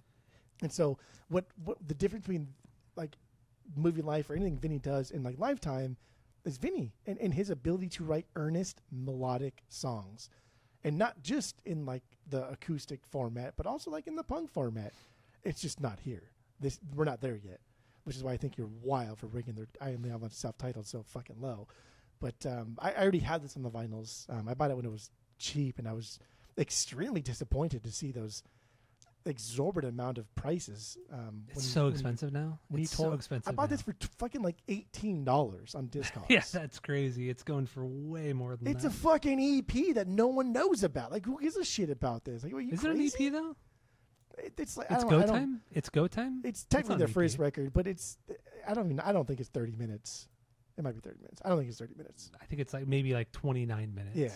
And so what the difference between like Movielife or anything Vinnie does in like Lifetime is Vinnie and his ability to write earnest melodic songs. And not just in like the acoustic format, but also like in the punk format. It's just not here. We're not there yet. Which is why I think you're wild for ranking their I Am the Avalanche self-titled so fucking low. But I already had this on the vinyls. I bought it when it was cheap, and I was extremely disappointed to see those exorbitant amount of prices. It's so expensive now. It's so expensive. I bought this for fucking like $18 on Discogs. Yeah, that's crazy. It's going for way more than that. It's a fucking EP that no one knows about. Like, who gives a shit about this? Like, is it an EP though? It's like It's go time. It's go time. It's technically their first record, but I don't think it's 30 minutes. It might be 30 minutes. I don't think it's 30 minutes. I think it's like maybe like 29 minutes. Yeah.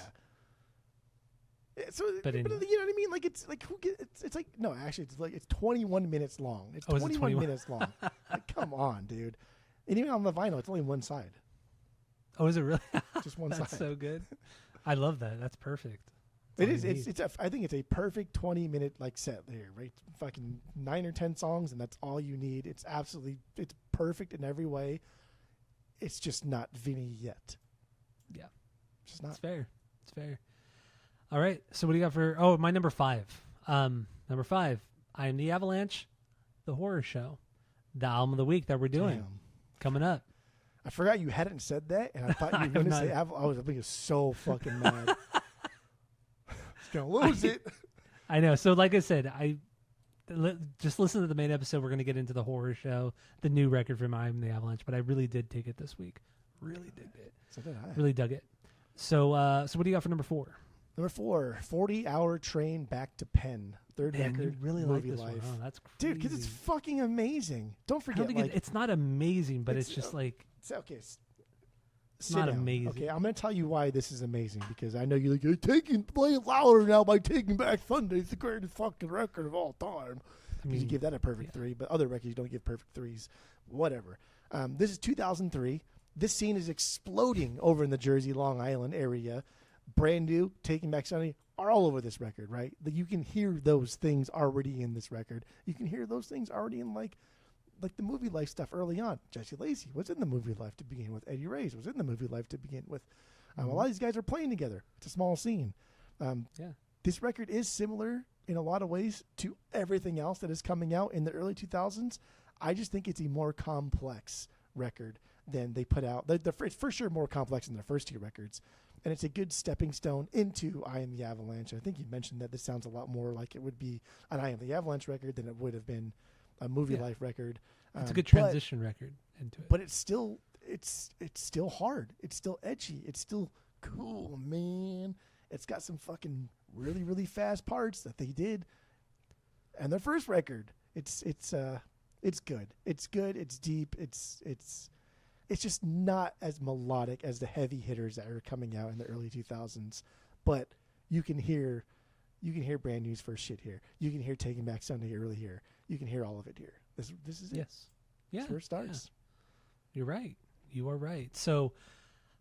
So, but you know what I mean? Like it's like it's like no, actually it's 21 minutes long. It's 21 minutes long. Like, come on, dude. And even on the vinyl, it's only one side. Oh, is it really? Just one side. That's so good. I love that. That's perfect. It is. I think it's a perfect 20-minute like set there, right? Fucking 9 or 10 songs, and that's all you need. It's perfect in every way. It's just not Vinnie yet. Yeah, it's just not. It's fair. All right. So what do you got for? My number 5. Number 5. I Am the Avalanche, the horror show, the album of the week that we're doing coming up. I forgot you hadn't said that, and I thought you were going to say Avalanche. I was being so fucking mad. Gonna lose it. I know. So like I said, just listen to the main episode. We're gonna get into the horror show, the new record from I Am the Avalanche. But I really did take it this week. Really did it. So did I. Really dug it. So what do you got for number 4? Number 4, 40-hour train back to Penn. Third record. You really like this one. Oh, that's crazy. Dude, because it's fucking amazing. Don't forget. It's not amazing, but it's just like it's okay. It's not amazing. Okay, I'm going to tell you why this is amazing, because I know you're play it louder now by Taking Back Sunday. It's the greatest fucking record of all time. Because you give that a perfect 3, but other records you don't give perfect 3s. Whatever. This is 2003. This scene is exploding over in the Jersey, Long Island area. Brand new, Taking Back Sunday are all over this record, right? You can hear those things already in this record. You can hear those things already in like the Movielife stuff early on. Jesse Lacey was in the Movielife to begin with. Eddie Reyes was in the Movielife to begin with. A lot of these guys are playing together. It's a small scene. This record is similar in a lot of ways to everything else that is coming out in the early 2000s. I just think it's a more complex record than they put out. It's for sure more complex than their first 2 records. And it's a good stepping stone into I Am the Avalanche. I think you mentioned that this sounds a lot more like it would be an I Am the Avalanche record than it would have been a Movielife record. It's a good transition record into it. But it's still hard. It's still edgy. It's still cool, man. It's got some fucking really, really fast parts that they did. And their first record, it's good. It's good. It's deep. It's just not as melodic as the heavy hitters that are coming out in the early 2000s. But you can hear Brand New's first shit here. You can hear Taking Back Sunday early here. You can hear all of it here. This is it. Yes. Yeah. That's where it starts. Yeah. You're right. You are right. So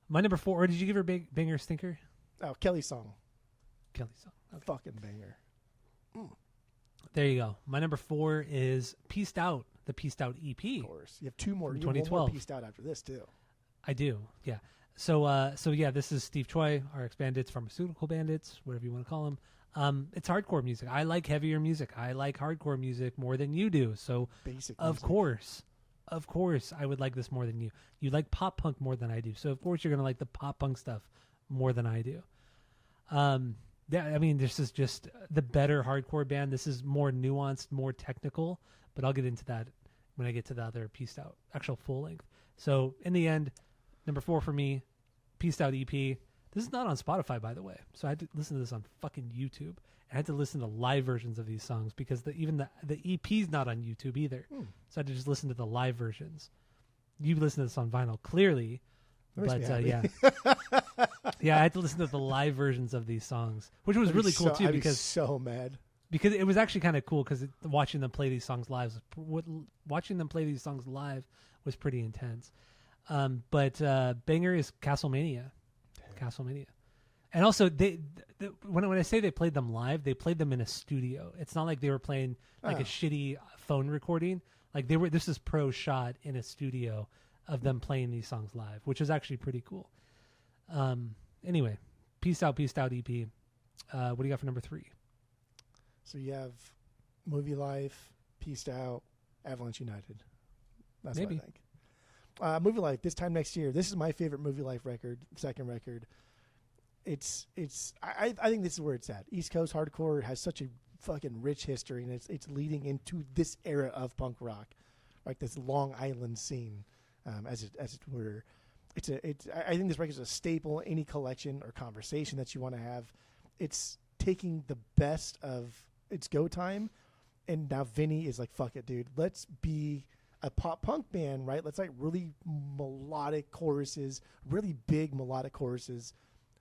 my number 4, or did you give her banger stinker? Oh, Kelly's song. Okay. Fucking banger. There you go. My number 4 is Pieced Out, the Pieced Out EP. Of course. You have 2 more. From You have 2012. one more Pieced Out after this, too. I do. Yeah. So this is Steve Choi, RX Bandits, Pharmaceutical Bandits, whatever you want to call them. It's hardcore music. I like heavier music. I like hardcore music more than you do. So Basic of music. course, I would like this more than you. You like pop punk more than I do. So of course you're going to like the pop punk stuff more than I do. This is just the better hardcore band. This is more nuanced, more technical, but I'll get into that when I get to the other Pieced Out, actual full length. So in the end, number 4 for me, Pieced Out EP. This is not on Spotify, by the way. So I had to listen to this on fucking YouTube. I had to listen to live versions of these songs because even the EP's not on YouTube either. So I had to just listen to the live versions. You listen to this on vinyl, clearly. But yeah. Yeah, I had to listen to the live versions of these songs, which was really cool too. I'd be so mad. Because it was actually kind of cool because watching them play these songs live was pretty intense. But banger is Castlemania. And also, when I say they played them live, they played them in a studio. It's not like they were playing like a shitty phone recording. Like this is pro shot in a studio of them playing these songs live, which is actually pretty cool. Anyway, Pieced Out EP. What do you got for number 3? So you have Movielife, Pieced Out, Avalanche United. That's what I think. Movielife, this time next year. This is my favorite Movielife record, second record. I think this is where it's at. East Coast hardcore has such a fucking rich history, and it's leading into this era of punk rock, like this Long Island scene, as it were. I think this record is a staple in any collection or conversation that you want to have. It's taking the best of its go time, and now Vinnie is like, fuck it, dude. Let's be a pop punk band, right? Let's like really melodic choruses, really big melodic choruses,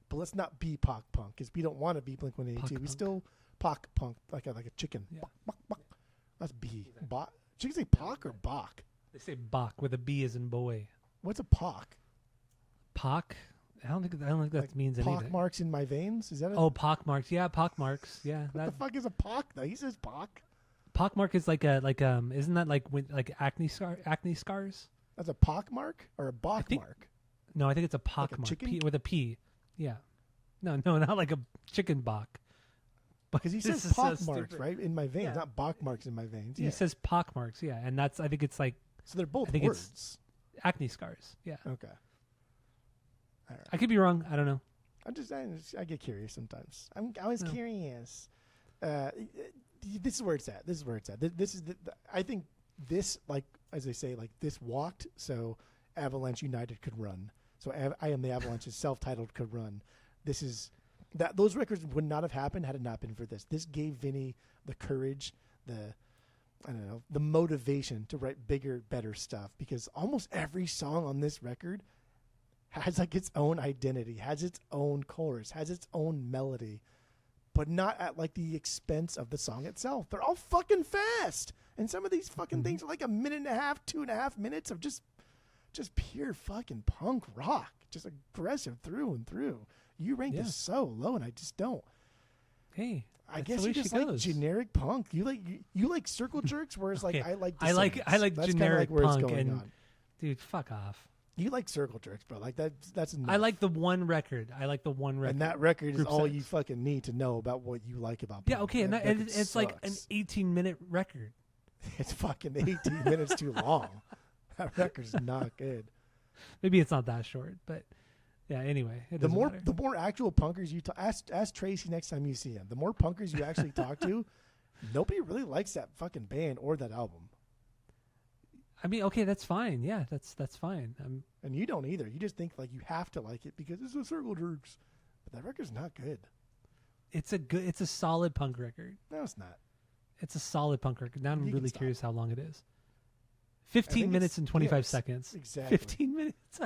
but let's not be pop punk because we don't want to be Blink-182. We still pop punk like a chicken. Yeah. Bok, bok. That's B. Bok. Chickens say pock or bok? They say Bach with a B as in boy. What's a pock? Pock? I don't think that like means anything. Pock marks in my veins? Is that pock marks? Yeah, pock marks. Yeah. What the fuck is a pock though? He says pock. Pockmark is isn't that like acne scars? That's a pock mark or a bok mark? No, I think it's a pock Like a mark. chicken? P, with a P. Yeah. No, not like a chicken bok. Because he says pock marks, right? In my veins, not bok marks in my veins. He says pock marks, yeah. And that's, I think it's like... So they're both words. Acne scars, yeah. Okay. All right. I could be wrong. I don't know. I get curious sometimes. I'm always curious. This is where it's at. This is I think this, like, as they say, like, this walked so Avalanche United could run. So I Am the Avalanche's self-titled could run. This is... Those records would not have happened had it not been for this. This gave Vinnie the courage, the motivation to write bigger, better stuff, because almost every song on this record has like its own identity, has its own chorus, has its own melody, but not at like the expense of the song itself. They're all fucking fast. And some of these fucking things are like 1.5 minutes, 2.5 minutes of just pure fucking punk rock, just aggressive through and through. You rank this so low, and I just don't. Hey, I guess you just like generic punk. You like circle jerks, whereas like I like that's generic like punk. And dude, fuck off. You like circle jerks, bro. Like that's enough. I like the one record. And that record is all you fucking need to know about what you like about punk. Yeah, okay, and it's like an 18-minute record. It's fucking 18 minutes too long. That record's not good. Maybe it's not that short, but. Yeah. Anyway, the more actual punkers you ask Tracy next time you see him. The more punkers you actually talk to, nobody really likes that fucking band or that album. I mean, okay, that's fine. Yeah, that's fine. And you don't either. You just think like you have to like it because it's a Circle Jerks, but that record's not good. It's a solid punk record. No, it's not. It's a solid punk record. Now I'm really curious how long it is. 15 minutes and 25 seconds. Exactly. 15 minutes.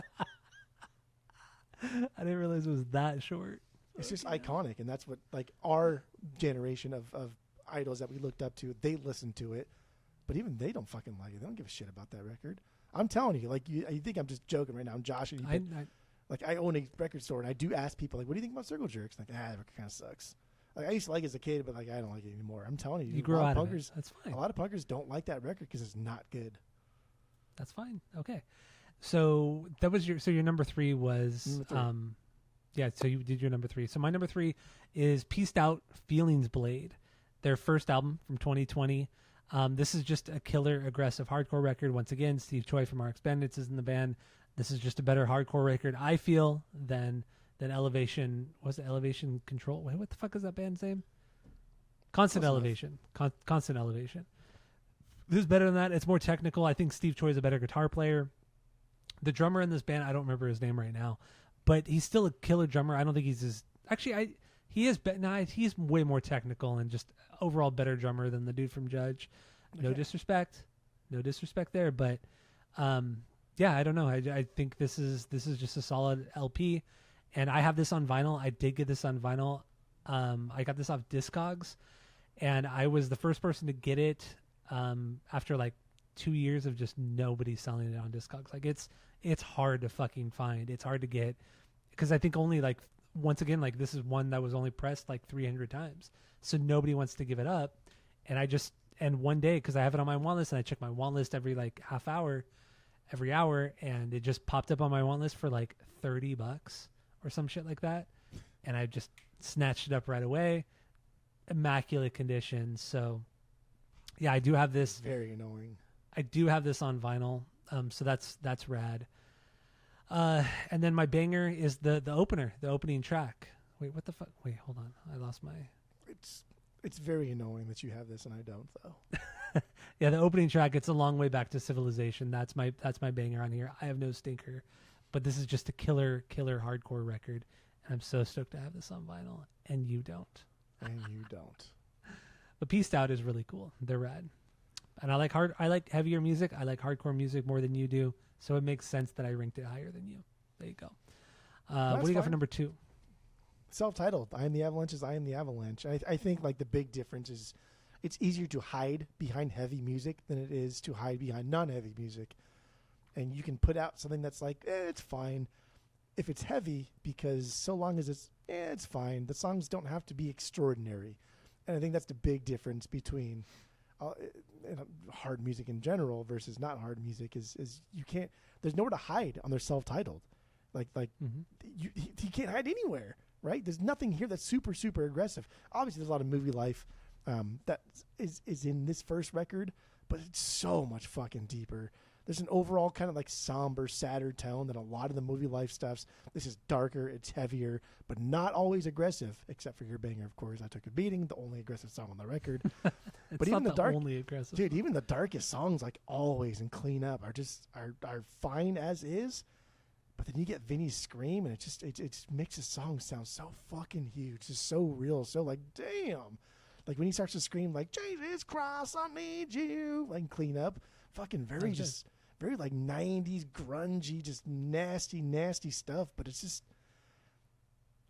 I didn't realize it was that short. It's just iconic, and that's what like our generation of idols that we looked up to. They listened to it, but even they don't fucking like it. They don't give a shit about that record. I'm telling you, like you think I'm just joking right now. I'm joshing you. I own a record store, and I do ask people like, "What do you think about Circle Jerks?" Like, that record kind of sucks. Like I used to like it as a kid, but like I don't like it anymore. I'm telling you, you grow out of it. That's fine. A lot of punkers don't like that record because it's not good. That's fine. Okay. So that was your number 3 was so you did your number 3. So my number 3 is Pieced Out Feelings Blade, their first album from 2020. This is just a killer aggressive hardcore record. Once again, Steve Choi from RX Bandits is in the band. This is just a better hardcore record, I feel, than Elevation. Was it Elevation Control? Wait, what the fuck is that band's name? Constant Elevation. Constant Elevation. This is better than that. It's more technical. I think Steve Choi is a better guitar player. The drummer in this band, I don't remember his name right now, but he's still a killer drummer. I don't think he's as... Actually, he's way more technical and just overall better drummer than the dude from Judge. No disrespect there, but I don't know. I think this is just a solid LP, and I have this on vinyl. I did get this on vinyl. I got this off Discogs, and I was the first person to get it after like 2 years of just nobody selling it on Discogs. Like it's hard to fucking find. It's hard to get because I think only like once again like this is one that was only pressed like 300 times, so nobody wants to give it up. And one day because I have it on my want list and I check my want list every like half hour, every hour, and it just popped up on my want list for like $30 or some shit like that, and I just snatched it up right away. Immaculate condition. So yeah, I do have this. Very annoying. I do have this on vinyl, so that's rad. And then my banger is the opener, the opening track. Wait, what the fuck? Wait, hold on. I lost my... It's very annoying that you have this and I don't, though. Yeah, the opening track, It's a Long Way Back to Civilization. That's my banger on here. I have no stinker, but this is just a killer hardcore record, and I'm so stoked to have this on vinyl, and you don't. And you don't. But Pieced Out is really cool. They're rad. And I like heavier music. I like hardcore music more than you do. So it makes sense that I ranked it higher than you. There you go. What do you got for number 2? Self-titled. I Am the Avalanche is I Am the Avalanche. I think like the big difference is it's easier to hide behind heavy music than it is to hide behind non-heavy music. And you can put out something that's like, it's fine if it's heavy, because so long as it's fine. The songs don't have to be extraordinary. And I think that's the big difference between hard music in general versus not hard music is you there's nowhere to hide on their self-titled. You can't hide anywhere, right? There's nothing here that's super, super aggressive. Obviously, there's a lot of movie life that is in this first record, but it's so much fucking deeper. There's an overall kind of like somber, sadder tone than a lot of the movie life stuffs. This is darker, it's heavier, but not always aggressive, except for your banger, of course. I Took a Beating, the only aggressive song on the record. But even the only aggressive. Dude, even the darkest songs like Always and Clean Up are fine as is. But then you get Vinny's scream, and it makes the song sound so fucking huge, just so real, so like damn. Like when he starts to scream like Jesus Christ, I need you, like Clean Up, fucking very like 90s grungy, just nasty stuff. But it's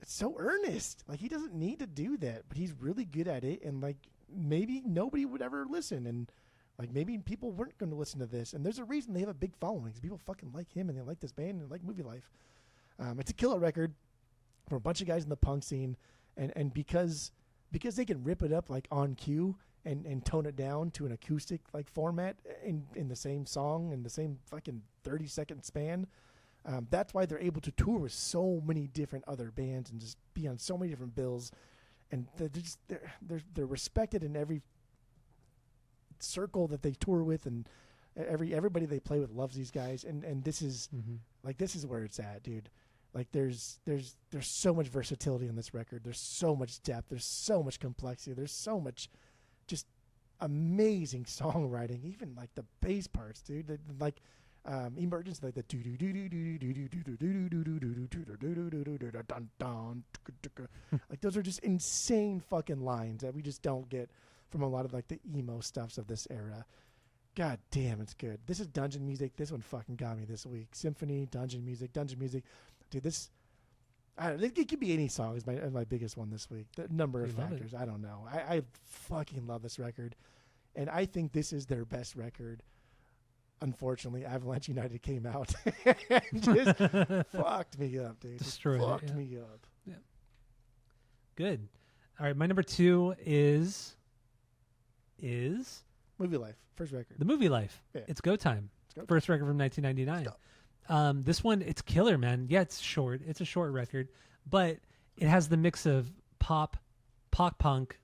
so earnest. Like he doesn't need to do that, but he's really good at it. And like maybe nobody would ever listen, and like maybe people weren't going to listen to this. And there's a reason they have a big following. People fucking like him, and they like this band, and they like Movielife. It's a killer record from a bunch of guys in the punk scene, and because they can rip it up like on cue and tone it down to an acoustic like format in the same song in the same fucking 30-second span. That's why they're able to tour with so many different other bands and just be on so many different bills, and they're respected in every circle that they tour with, and everybody they play with loves these guys, and this is like this is where it's at, dude. Like there's so much versatility in this record. There's so much depth. There's so much complexity. There's so much just amazing songwriting. Even like the bass parts, dude. Like Emergence, like the do do do do do do do do do do do. Like those are just insane fucking lines that we just don't get from a lot of like the emo stuffs of this era. God damn, it's good. This is dungeon music. This one fucking got me this week. Symphony, dungeon music. Dude, this, I don't know, it could be any song is my biggest one this week. The number of factors, I don't know. I fucking love this record, and I think this is their best record. Unfortunately, Avalanche United came out and just fucked me up, dude. Destroyed it, fucked me up. Yeah. Good. All right, my number 2 is Movielife, first record. The Movielife. Yeah. It's Go Time. First record from 1999. This one, it's killer, man. Yeah, it's short. It's a short record, but it has the mix of pop punk.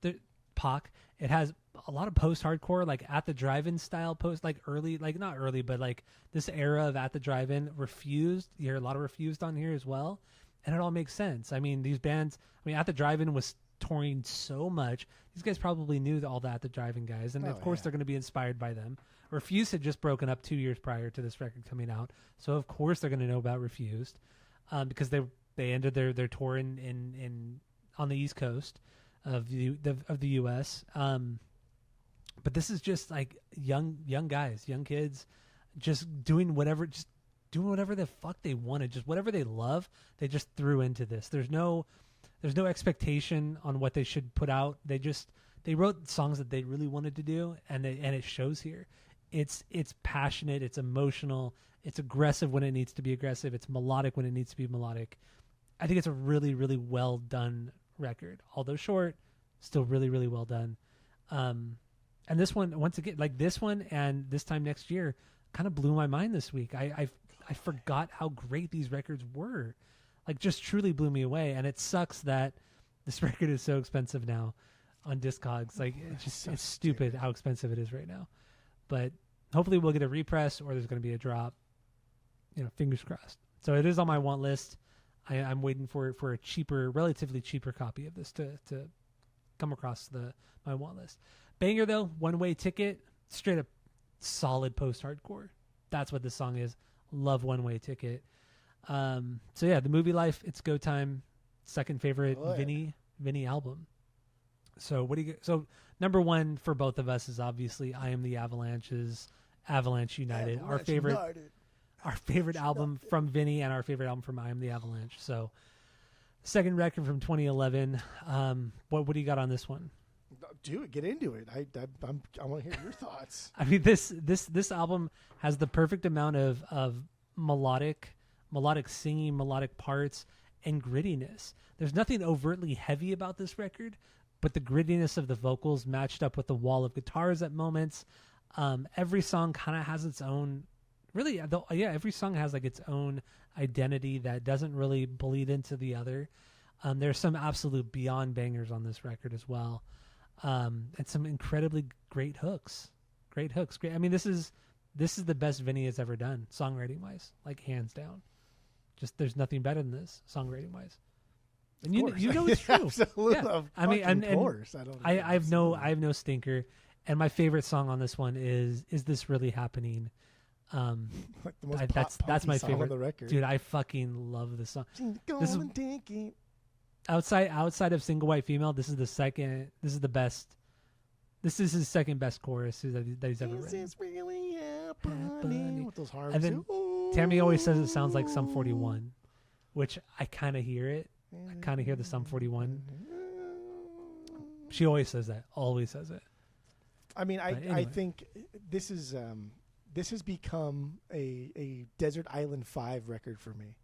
It has a lot of post-hardcore, like At the Drive-In style post, like early, like not early, but like this era of At the Drive-In. Refused. You hear a lot of Refused on here as well, and it all makes sense. I mean, these bands. I mean, At the Drive-In was touring so much. These guys probably knew all that, the Drive-In guys, and of course they're going to be inspired by them. Refused had just broken up 2 years prior to this record coming out, so of course they're going to know about Refused, because they ended their tour in on the East Coast of the U.S. But this is just like young guys, young kids, just doing whatever the fuck they wanted, just whatever they love. They just threw into this. There's no expectation on what they should put out. They wrote songs that they really wanted to do, and it shows here. It's passionate, it's emotional, it's aggressive when it needs to be aggressive, it's melodic when it needs to be melodic. I think it's a really, really well done record. Although short, still really, really well done. And this one, once again, like this one and This Time Next Year, kind of blew my mind this week. I forgot how great these records were. Like, just truly blew me away. And it sucks that this record is so expensive now on Discogs. Like, it's stupid how expensive it is right now. But hopefully we'll get a repress, or there's going to be a drop. You know, fingers crossed. So it is on my want list. I'm waiting for a cheaper, relatively cheaper copy of this to come across my want list. Banger though, One Way Ticket, straight up solid post-hardcore. That's what this song is. Love One Way Ticket. So yeah, the Movielife, it's Go Time. Second favorite Vinnie album. So what do you? So number 1 for both of us is obviously I Am the Avalanche's Avalanche United. Our favorite album from Vinnie, and our favorite album from I Am the Avalanche. So second record from 2011. What do you got on this one? Do it. Get into it. I want to hear your thoughts. I mean, this album has the perfect amount of melodic singing, melodic parts, and grittiness. There's nothing overtly heavy about this record, but the grittiness of the vocals matched up with the wall of guitars at moments. Every song kind of has its own really, every song has like its own identity that doesn't really bleed into the other. There's some absolute beyond bangers on this record as well, and some incredibly great hooks. Great. I mean, this is the best Vinnie has ever done, songwriting wise, like hands down. Just there's nothing better than this, songwriting wise. And you know it's true. Absolutely. Yeah. I mean, and of course. I have no stinker. And my favorite song on this one is This Really Happening? Like the most that's my favorite on the record. Dude, I fucking love this song. This is outside of Single White Female, this is the best. This is his second best chorus that he's ever written. Is this really happening? With those harms. And then Tammy always says it sounds like Sum 41, which I kind of hear it. I kind of hear the Sum 41. She always says that. Always says it. I mean, I think this has become a Desert Island 5 record for me.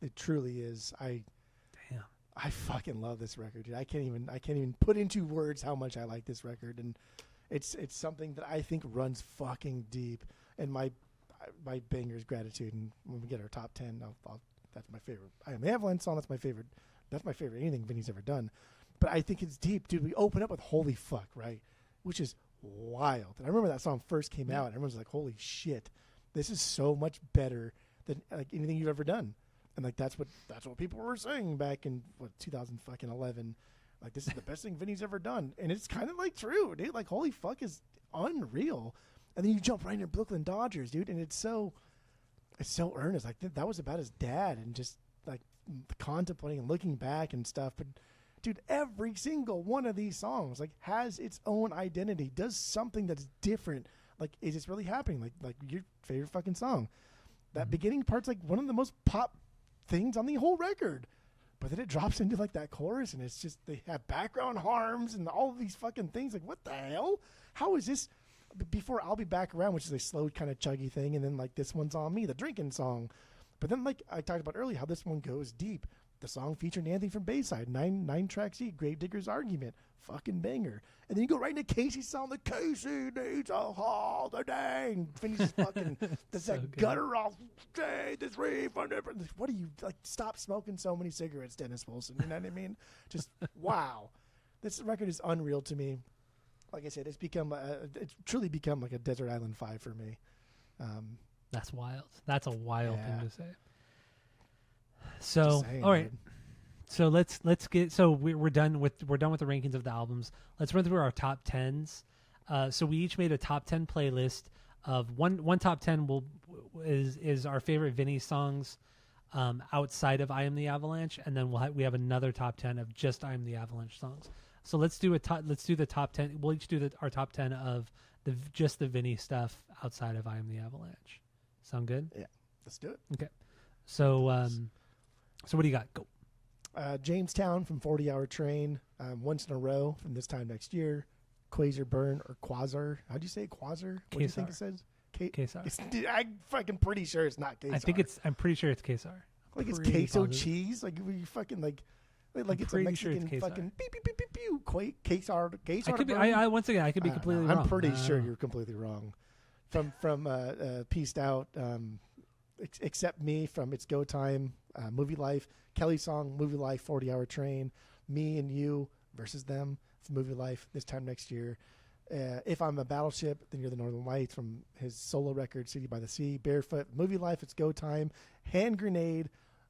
It truly is. I fucking love this record, dude. I can't even put into words how much I like this record, and it's something that I think runs fucking deep. And my banger's Gratitude, and when we get our top 10, that's my favorite. I Am the Avalanche song. That's my favorite. That's my favorite anything Vinnie's ever done. But I think it's deep, dude. We open up with Holy Fuck, right? Which is wild. And I remember that song first came out, and everyone's like, "Holy shit, this is so much better than like anything you've ever done." And like that's what people were saying back in 2011. Like, this is the best thing Vinnie's ever done, and it's kind of like true, dude. Like, Holy Fuck is unreal. And then you jump right into Brooklyn Dodgers, dude, and it's so earnest. Like that was about his dad and just like contemplating and looking back and stuff. But dude, every single one of these songs like has its own identity, does something that's different. Like, is this really happening? Like your favorite fucking song. That beginning part's like one of the most pop things on the whole record. But then it drops into like that chorus, and it's just they have background harms and all of these fucking things. Like, what the hell? How is this? Before I'll Be Back Around, which is a slow kind of chuggy thing, and then like This One's On Me, the drinking song. But then like I talked about earlier, how this one goes deep. The song featured Anthony from Bayside, nine tracks each, Grave Digger's Argument, fucking banger. And then you go right into Casey's song, the Casey needs a holiday, and finishes fucking that's that gutter off. This refund. What do you like? Stop smoking so many cigarettes, Dennis Wilson. You know what I mean? Just wow. This record is unreal to me. Like I said, it's truly become like a Desert Island 5 for me. That's wild. That's a wild thing to say. So, all right. Dude. So let's get. So we're done with the rankings of the albums. Let's run through our top 10s. So we each made a top 10 playlist of one top 10 is our favorite Vinnie songs outside of I Am the Avalanche, and then we have another top 10 of just I Am the Avalanche songs. So let's do the top 10. We'll each do our top 10 of just the Vinnie stuff outside of I Am the Avalanche. Sound good? Yeah, let's do it. Okay. So so what do you got? Go. Jamestown from 40 Hour Train, Once in a Row from This Time Next Year, Quasar Burn or Quasar. How do you say it? Quasar? What do you think it says? Quasar. I'm fucking pretty sure it's not Quasar. I'm pretty sure it's Quasar. Like it's queso cheese. Like you fucking like it's a Mexican fucking beep beep beep beep beep. Quasar. I could be. I once again I could be completely wrong. I'm pretty sure you're completely wrong. From Pieced Out, Accept Me from It's Go Time, Movielife, Kelly's song Movielife, 40 Hour Train, Me and You versus Them from Movielife, This Time Next Year. If I'm a Battleship, Then You're the Northern Lights from his solo record City by the Sea, Barefoot, Movielife, It's Go Time, Hand Grenade,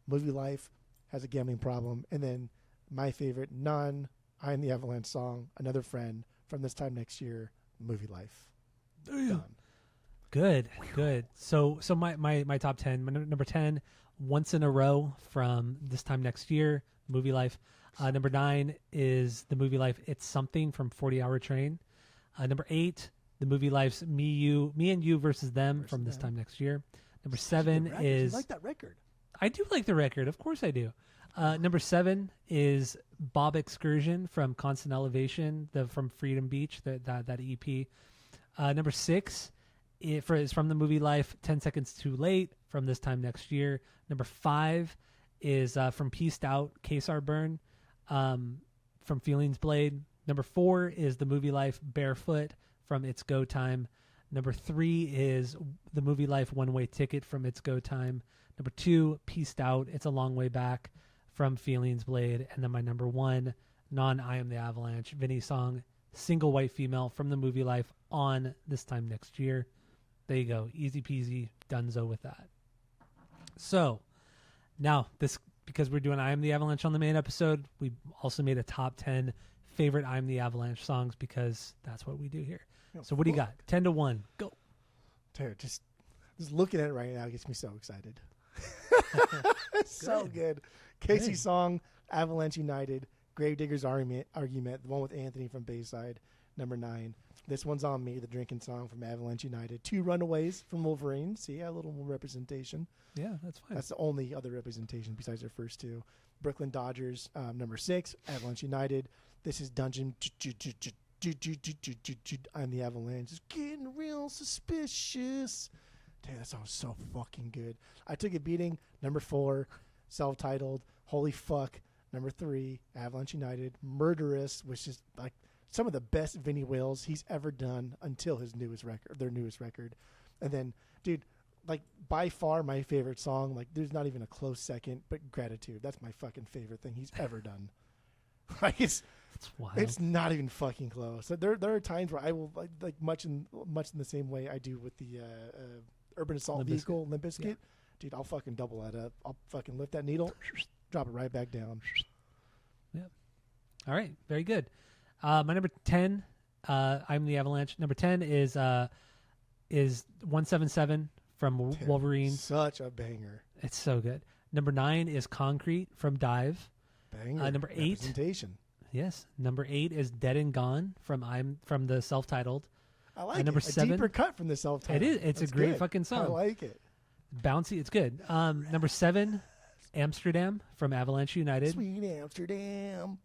Movielife, Has a Gambling Problem, and then my favorite I Am the Avalanche song, Another Friend from This Time Next Year, Movielife. Done. Good. So my top 10, number 10, Once in a Row from This Time Next Year, Movielife. Number 9 is the Movielife It's Something from 40 Hour Train. Number 8, the Movielife's Me and You versus Them from This Time Next Year. Number 7 is... You like that record? I do like the record. Of course I do. Number 7 is Bob Excursion from Constant Elevation, from Freedom Beach, that EP. Number 6 is from the Movielife 10 Seconds Too Late from This Time Next Year. Number 5 is from Pieced Out, Quasar Burn from Feelings Blade. Number 4 is the Movielife Barefoot from It's Go Time. Number 3 is the Movielife One Way Ticket from It's Go Time. Number 2, Pieced Out, It's a Long Way Back from Feelings Blade. And then my number 1, I Am the Avalanche, Vinnie song, Single White Female from the Movielife on This Time Next Year. There you go. Easy peasy, donezo with that. So now this, because we're doing I Am the Avalanche on the main episode, we also made a top 10 favorite I Am the Avalanche songs because that's what we do here. So what do you got? 10 to 1. Go. Dude, just looking at it right now gets me so excited. So good. Casey's song, Avalanche United, Gravedigger's Argument, the one with Anthony from Bayside, number 9. This one's on me, the drinking song from Avalanche United. 2 Runaways from Wolverine. See, a little more representation. Yeah, that's fine. That's the only other representation besides their first 2. Brooklyn Dodgers, number 6, Avalanche United. This is Dungeon. I'm the Avalanche. It's getting real suspicious. Dude, that song's so fucking good. I Took a Beating, number 4, self-titled. Holy fuck, number 3, Avalanche United. Murderous, which is like some of the best Vinnie Wails he's ever done until their newest record. And then, dude, like by far my favorite song, like there's not even a close second, but Gratitude. That's my fucking favorite thing he's ever done. Like it's wild. It's not even fucking close. So there are times where I will like much in the same way I do with the Urban Assault Vehicle, Limp Bizkit. Yeah. Dude, I'll fucking double that up. I'll fucking lift that needle, drop it right back down. Yeah. All right. Very good. My number 10, I'm the Avalanche. Number 10 is 177 from Wolverine. Such a banger. It's so good. Number 9 is Concrete from Dive. Banger. Number 8. Representation. Yes. Number 8 is Dead and Gone from the self-titled. I like number it. 7, a deeper cut from the self-titled. It is. It's That's a great good. fucking song. I like it. Bouncy. It's good. Number 7, Amsterdam from Avalanche United. Sweet Amsterdam.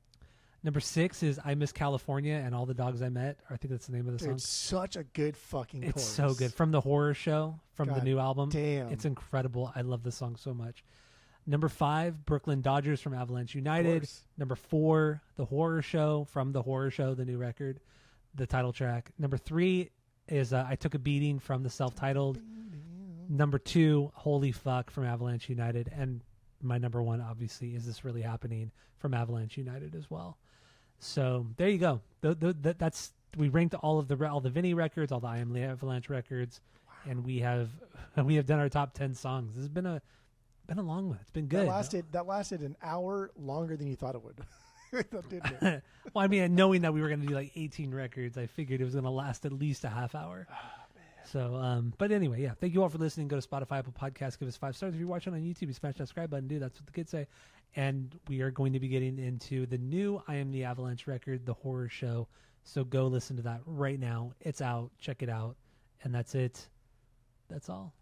Number 6 is I Miss California and All the Dogs I Met. I think that's the name of the song. It's such a good fucking chorus. It's so good. From the Horror Show, from the new album. Damn. It's incredible. I love this song so much. Number 5, Brooklyn Dodgers from Avalanche United. Number 4, The Horror Show from The Horror Show, the new record, the title track. Number 3 is I Took a Beating from the self-titled. Number 2, Holy Fuck from Avalanche United. And my number 1, obviously, is This Really Happening from Avalanche United as well. So there you go. That's we ranked all the Vinnie records, all the I Am the Avalanche records, and we have done our top 10 songs. This has been a long one. It's been good. That lasted an hour longer than you thought it would. Didn't it? Well, I mean, knowing that we were going to do like 18 records, I figured it was going to last at least a half hour. Oh, man. So, but anyway, yeah. Thank you all for listening. Go to Spotify, Apple Podcasts, give us 5 stars. If you're watching on YouTube, you smash that subscribe button, dude. That's what the kids say. And we are going to be getting into the new I Am the Avalanche record, The Horror Show. So go listen to that right now. It's out. Check it out. And that's it. That's all.